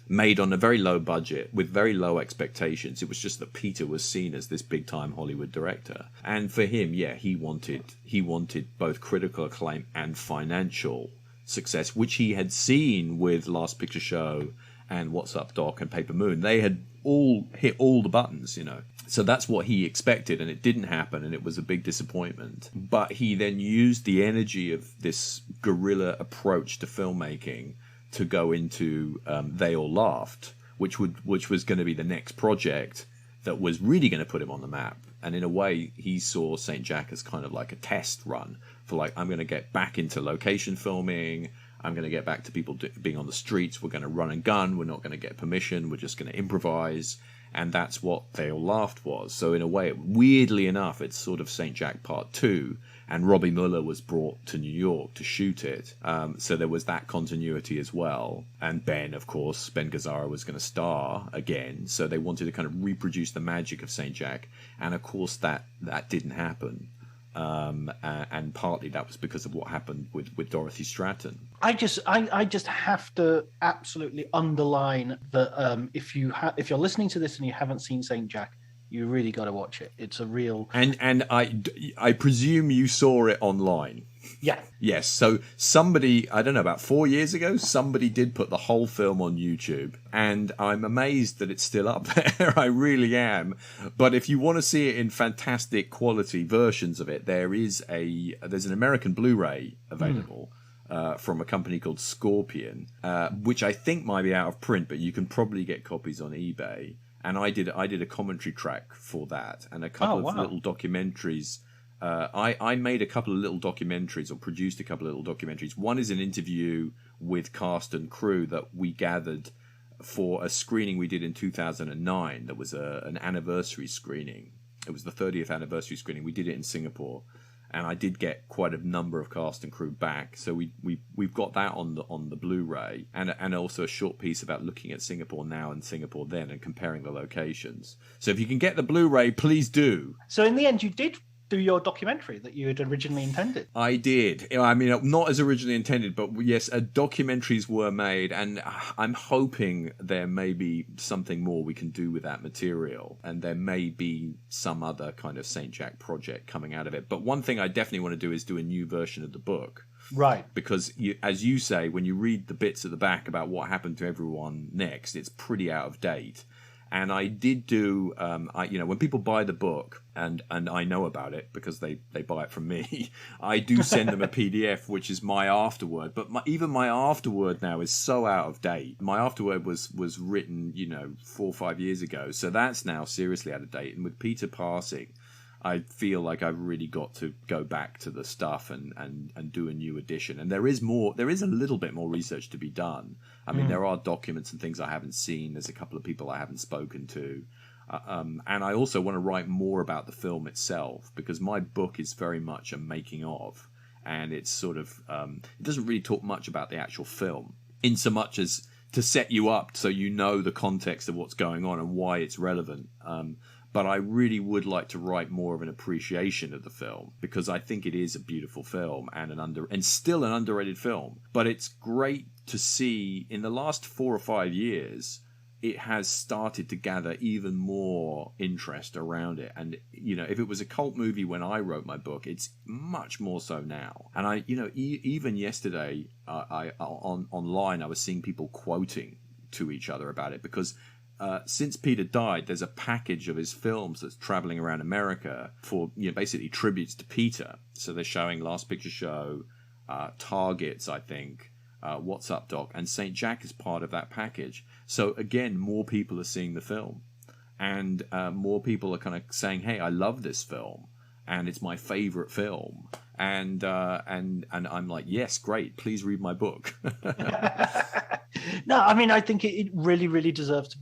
made on a very low budget with very low expectations. It was just that Peter was seen as this big time Hollywood director. And for him, yeah, he wanted both critical acclaim and financial success, which he had seen with Last Picture Show and What's Up Doc and Paper Moon. They had all hit all the buttons, you know. So that's what he expected, and it didn't happen, and it was a big disappointment. But he then used the energy of this guerrilla approach to filmmaking to go into They All Laughed, which was going to be the next project that was really going to put him on the map. And in a way, he saw St. Jack as kind of like a test run for, like, I'm going to get back into location filming. I'm going to get back to people being on the streets. We're going to run and gun. We're not going to get permission. We're just going to improvise. And that's what They All Laughed was. So in a way, weirdly enough, it's sort of St. Jack Part 2. And Robbie Muller was brought to New York to shoot it. So there was that continuity as well. And Ben Gazzara was going to star again. So they wanted to kind of reproduce the magic of St. Jack. And of course, that didn't happen. And partly that was because of what happened with Dorothy Stratton. I just have to absolutely underline that if you're listening to this and you haven't seen St. Jack, you really got to watch it. It's a real and I presume you saw it online. Yeah. Yes. So somebody, I don't know, about 4 years ago, somebody did put the whole film on YouTube, and I'm amazed that it's still up there. I really am. But if you want to see it in fantastic quality versions of it, there's an American Blu-ray available. From a company called Scorpion, which I think might be out of print, but you can probably get copies on eBay. And I did a commentary track for that, and a couple of little documentaries. I made a couple of little documentaries, or produced a couple of little documentaries. One is an interview with cast and crew that we gathered for a screening we did in 2009. That was an anniversary screening. It was the 30th anniversary screening. We did it in Singapore. And I did get quite a number of cast and crew back, so we've got that on the Blu-ray, and also a short piece about looking at Singapore now and Singapore then and comparing the locations. So if you can get the Blu-ray, please do. So in the end, you did do your documentary that you had originally intended. I did. I mean, not as originally intended, but yes, documentaries were made, and I'm hoping there may be something more we can do with that material, and there may be some other kind of St. Jack project coming out of it. But one thing I definitely want to do is do a new version of the book. Right. Because, as you say, when you read the bits at the back about what happened to everyone next, it's pretty out of date. And I did do, when people buy the book, and I know about it because they buy it from me, I do send them a PDF, which is my afterword. But even my afterword now is so out of date. My afterword was written, 4 or 5 years ago. So that's now seriously out of date. And with Peter passing, I feel like I've really got to go back to the stuff and do a new edition. And there is a little bit more research to be done. I mean, there are documents and things I haven't seen. There's a couple of people I haven't spoken to. And I also want to write more about the film itself, because my book is very much a making of. And it's sort of, it doesn't really talk much about the actual film, in so much as to set you up so you know the context of what's going on and why it's relevant. But I really would like to write more of an appreciation of the film, because I think it is a beautiful film and still an underrated film. But it's great to see in the last 4 or 5 years, it has started to gather even more interest around it. And, if it was a cult movie when I wrote my book, it's much more so now. And I, even yesterday, online, I was seeing people quoting to each other about it, because since Peter died, there's a package of his films that's traveling around America for, basically tributes to Peter. So they're showing Last Picture Show, Targets, I think, What's Up Doc, and St. Jack is part of that package. So again, more people are seeing the film, and more people are kind of saying, "Hey, I love this film, and it's my favorite film." And I'm like, "Yes, great. Please read my book." No, I mean, I think it really, really deserves to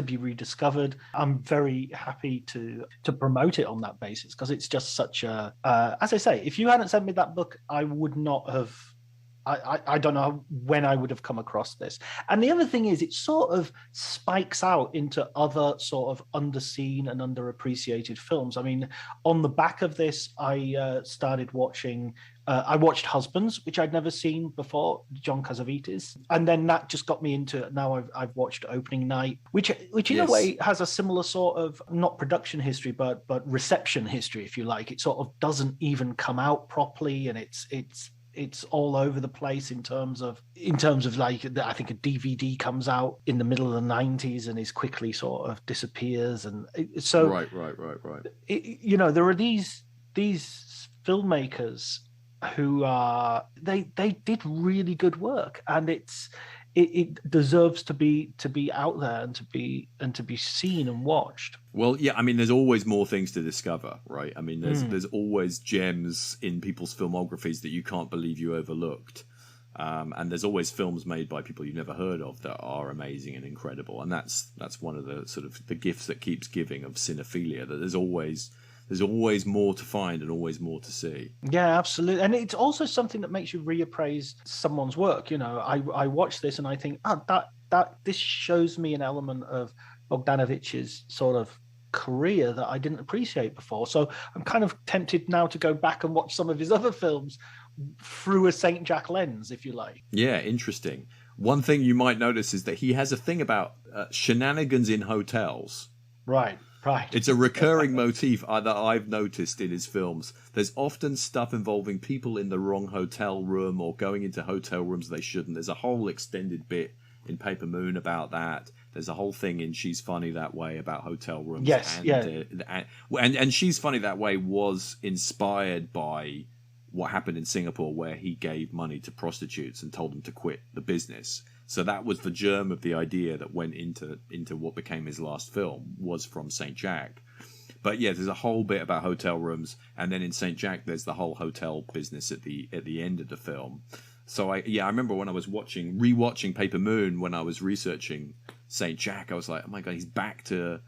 be rediscovered. I'm very happy to promote it on that basis, because it's just such a, as I say, if you hadn't sent me that book, I would not have, I don't know when I would have come across this. And the other thing is, it sort of spikes out into other sort of underseen and underappreciated films. I mean, on the back of this, I started watching, I watched Husbands, which I'd never seen before, John Cassavetes. And then that just got me into it. Now I've watched Opening Night, which in a way has a similar sort of, not production history, but reception history, if you like. It sort of doesn't even come out properly, and it's all over the place in terms of like, I think a DVD comes out in the middle of the 90s and is quickly sort of disappears. And so right. There are these filmmakers who are, they did really good work, and it deserves to be out there and to be seen and watched. Well, yeah, I mean, there's always more things to discover, right? I mean, there's always gems in people's filmographies that you can't believe you overlooked. And there's always films made by people you've never heard of that are amazing and incredible. And that's one of the sort of the gifts that keeps giving of cinephilia, that there's always more to find and always more to see. Yeah, absolutely. And it's also something that makes you reappraise someone's work. I watch this and I think, that this shows me an element of Bogdanovich's sort of career that I didn't appreciate before. So I'm kind of tempted now to go back and watch some of his other films through a St. Jack lens, if you like. Yeah, interesting. One thing you might notice is that he has a thing about shenanigans in hotels. Right. It's a recurring motif that I've noticed in his films. There's often stuff involving people in the wrong hotel room or going into hotel rooms they shouldn't. There's a whole extended bit in Paper Moon about that. There's a whole thing in She's Funny That Way about hotel rooms. Yes, and She's Funny That Way was inspired by what happened in Singapore, where he gave money to prostitutes and told them to quit the business. So that was the germ of the idea that went into what became his last film, was from St. Jack. But yeah, there's a whole bit about hotel rooms, and then in St. Jack there's the whole hotel business at the end of the film. So I remember when I was rewatching Paper Moon when I was researching St. Jack, I was like, oh my god, he's back to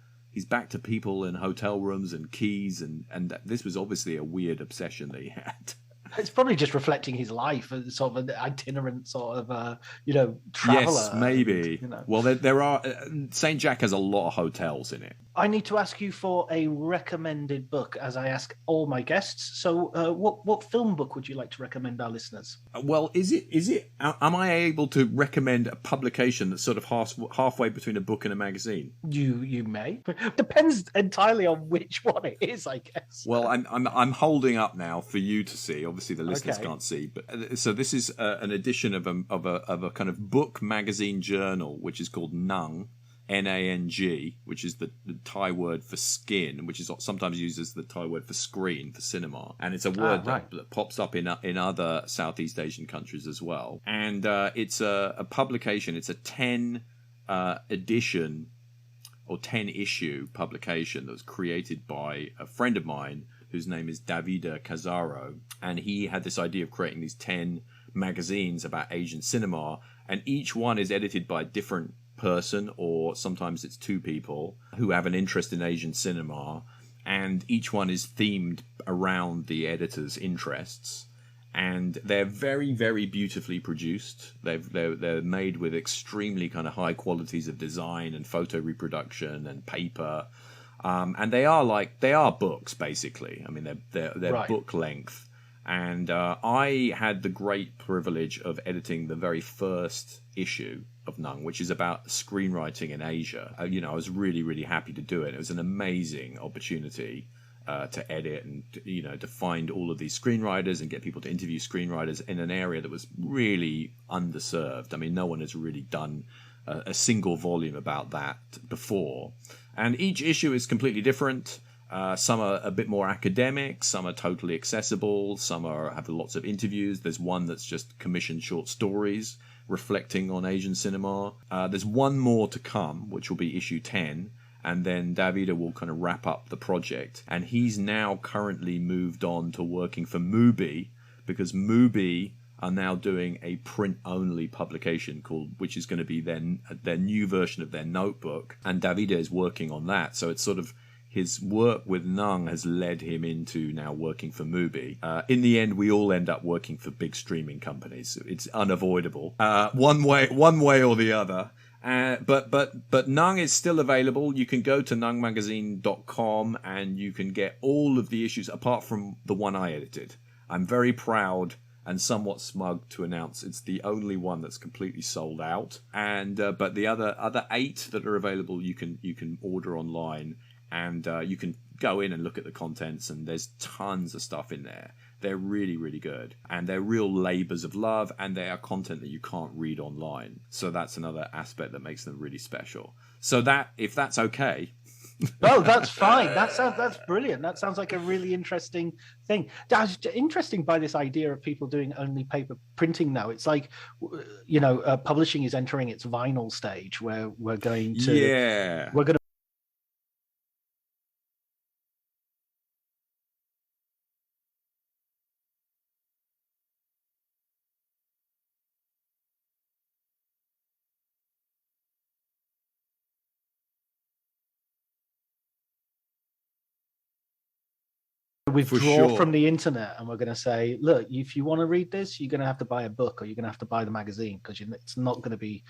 people in hotel rooms and keys, and this was obviously a weird obsession that he had. It's probably just reflecting his life as sort of an itinerant sort of, traveller. Yes, maybe. Well, there are... St. Jack has a lot of hotels in it. I need to ask you for a recommended book, as I ask all my guests. So what film book would you like to recommend our listeners? Well, am I able to recommend a publication that's sort of halfway between a book and a magazine? You may. Depends entirely on which one it is, I guess. Well, I'm holding up now for you to see. Obviously, the listeners can't see, but so this is an edition of a kind of book magazine journal, which is called Nung, Nang, which is the Thai word for skin, which is sometimes used as the Thai word for screen, for cinema. And it's a word that pops up in other Southeast Asian countries as well. And it's a publication. It's a 10 edition or 10 issue publication that was created by a friend of mine whose name is Davide Casaro. And he had this idea of creating these 10 magazines about Asian cinema. And each one is edited by a different person, or sometimes it's two people who have an interest in Asian cinema, and each one is themed around the editor's interests, and they're very, very beautifully produced. They're made with extremely kind of high qualities of design and photo reproduction and paper, and they are books basically. I mean, they're book length. And I had the great privilege of editing the very first issue of Nung, which is about screenwriting in Asia. I was really, really happy to do it. It was an amazing opportunity to edit and, to find all of these screenwriters and get people to interview screenwriters in an area that was really underserved. I mean, no one has really done a single volume about that before. And each issue is completely different. Some are a bit more academic, some are totally accessible, some have lots of interviews. There's one that's just commissioned short stories reflecting on Asian cinema. There's one more to come, which will be issue 10, and then Davide will kind of wrap up the project. And he's now currently moved on to working for Mubi, because Mubi are now doing a print-only publication which is going to be their new version of their notebook, and Davide is working on that. So it's sort of his work with Nung has led him into now working for Mubi. In the end, we all end up working for big streaming companies. It's unavoidable, one way or the other. But Nung is still available. You can go to nungmagazine.com and you can get all of the issues apart from the one I edited. I'm very proud and somewhat smug to announce it's the only one that's completely sold out. And but the other 8 that are available, you can order online. And you can go in and look at the contents, and there's tons of stuff in there. They're really, really good. And they're real labours of love, and they are content that you can't read online. So that's another aspect that makes them really special. So if that's okay. No, that's fine. That's brilliant. That sounds like a really interesting thing. I was interesting by this idea of people doing only paper printing now. It's like, publishing is entering its vinyl stage, where we're going to withdraw from the internet, and we're going to say, look, if you want to read this, you're going to have to buy a book, or you're going to have to buy the magazine, because it's not going to be,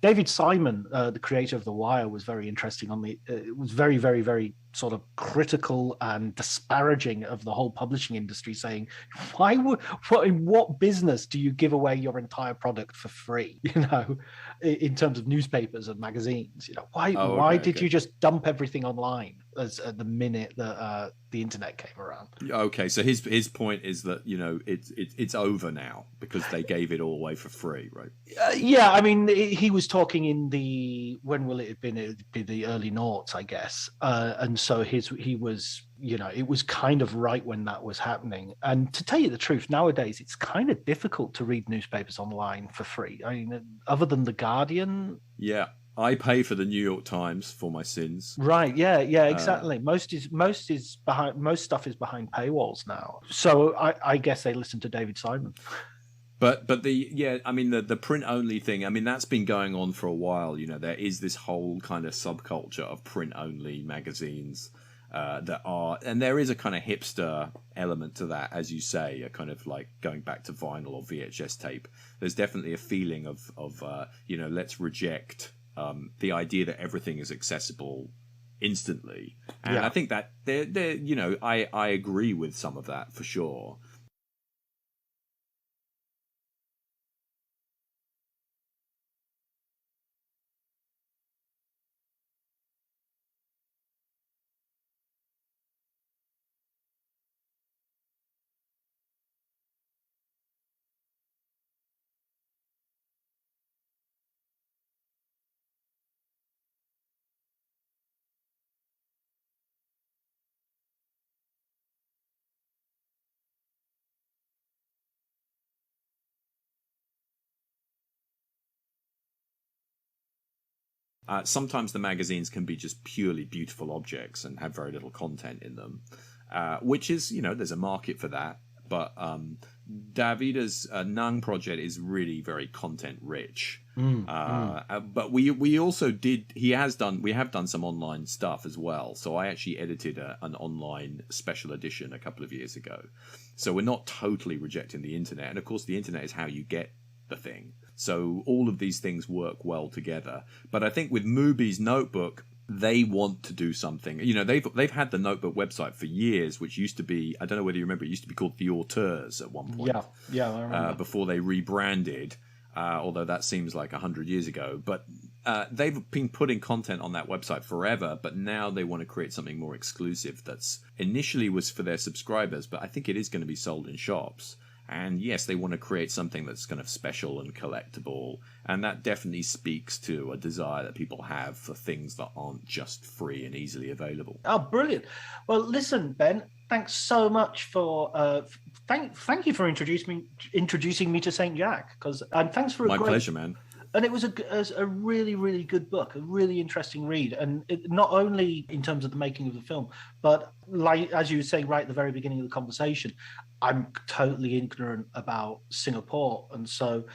David Simon, the creator of The Wire, was very interesting it was very, very, very sort of critical and disparaging of the whole publishing industry, saying, in what business do you give away your entire product for free, in terms of newspapers and magazines? Why did you just dump everything online as at the minute that the internet came around? Okay, so his point is that it's over now because they gave it all away for free, right? Yeah, I mean, he was talking in when will it have been? It would be the early noughts, I guess, and so he was, it was kind of right when that was happening. And to tell you the truth, nowadays it's kind of difficult to read newspapers online for free. I mean, other than The Guardian. Yeah. I pay for the New York Times for my sins. Right, yeah, exactly. Most stuff is behind paywalls now. So I guess they listen to David Simon. But the print only thing, I mean, that's been going on for a while. There is this whole kind of subculture of print only magazines and there is a kind of hipster element to that, as you say, a kind of like going back to vinyl or VHS tape. There's definitely a feeling of let's reject the idea that everything is accessible instantly. And I think that I agree with some of that for sure. Sometimes the magazines can be just purely beautiful objects and have very little content in them, which is, there's a market for that. But Davida's Nang project is really very content rich. But we also we have done some online stuff as well. So I actually edited an online special edition a couple of years ago. So we're not totally rejecting the internet. And of course, the internet is how you get the thing. So all of these things work well together. But I think with Mubi's Notebook, they want to do something. They've had the Notebook website for years, which used to be, I don't know whether you remember, it used to be called The Auteurs at one point. Yeah, I remember. Before they rebranded, although that seems like 100 years ago. But they've been putting content on that website forever, but now they want to create something more exclusive that's initially was for their subscribers, but I think it is going to be sold in shops. And yes, they want to create something that's kind of special and collectible. And that definitely speaks to a desire that people have for things that aren't just free and easily available. Oh, brilliant. Well, listen, Ben, thanks so much for thank you for introducing me to St. Jack. And thanks for My pleasure, man. And it was a really, really good book, a really interesting read. And not only in terms of the making of the film, but like, as you were saying right at the very beginning of the conversation, I'm totally ignorant about Singapore. And so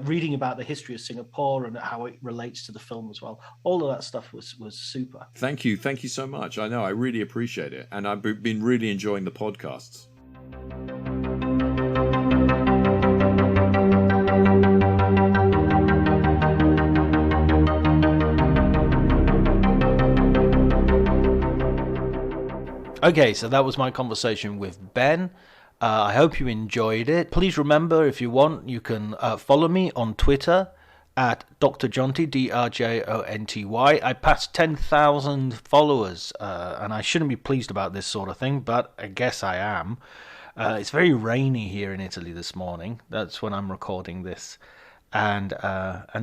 reading about the history of Singapore and how it relates to the film as well, all of that stuff was super. Thank you so much. I know, I really appreciate it. And I've been really enjoying the podcasts. Okay, so that was my conversation with Ben. I hope you enjoyed it. Please remember, if you want, you can follow me on Twitter at Dr. Jonty, DRJONTY. I passed 10,000 followers, and I shouldn't be pleased about this sort of thing, but I guess I am. It's very rainy here in Italy this morning. That's when I'm recording this. And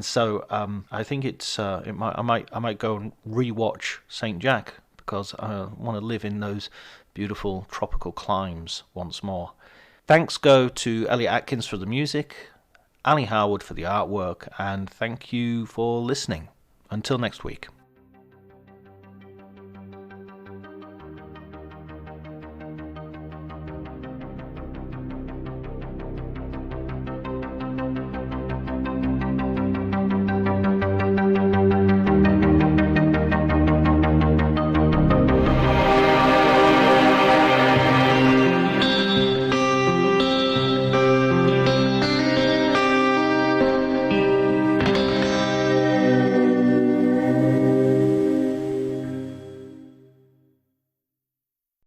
so I think I might go and rewatch St. Jack, because I want to live in those beautiful tropical climes once more. Thanks go to Elliot Atkins for the music, Ali Howard for the artwork, and thank you for listening. Until next week.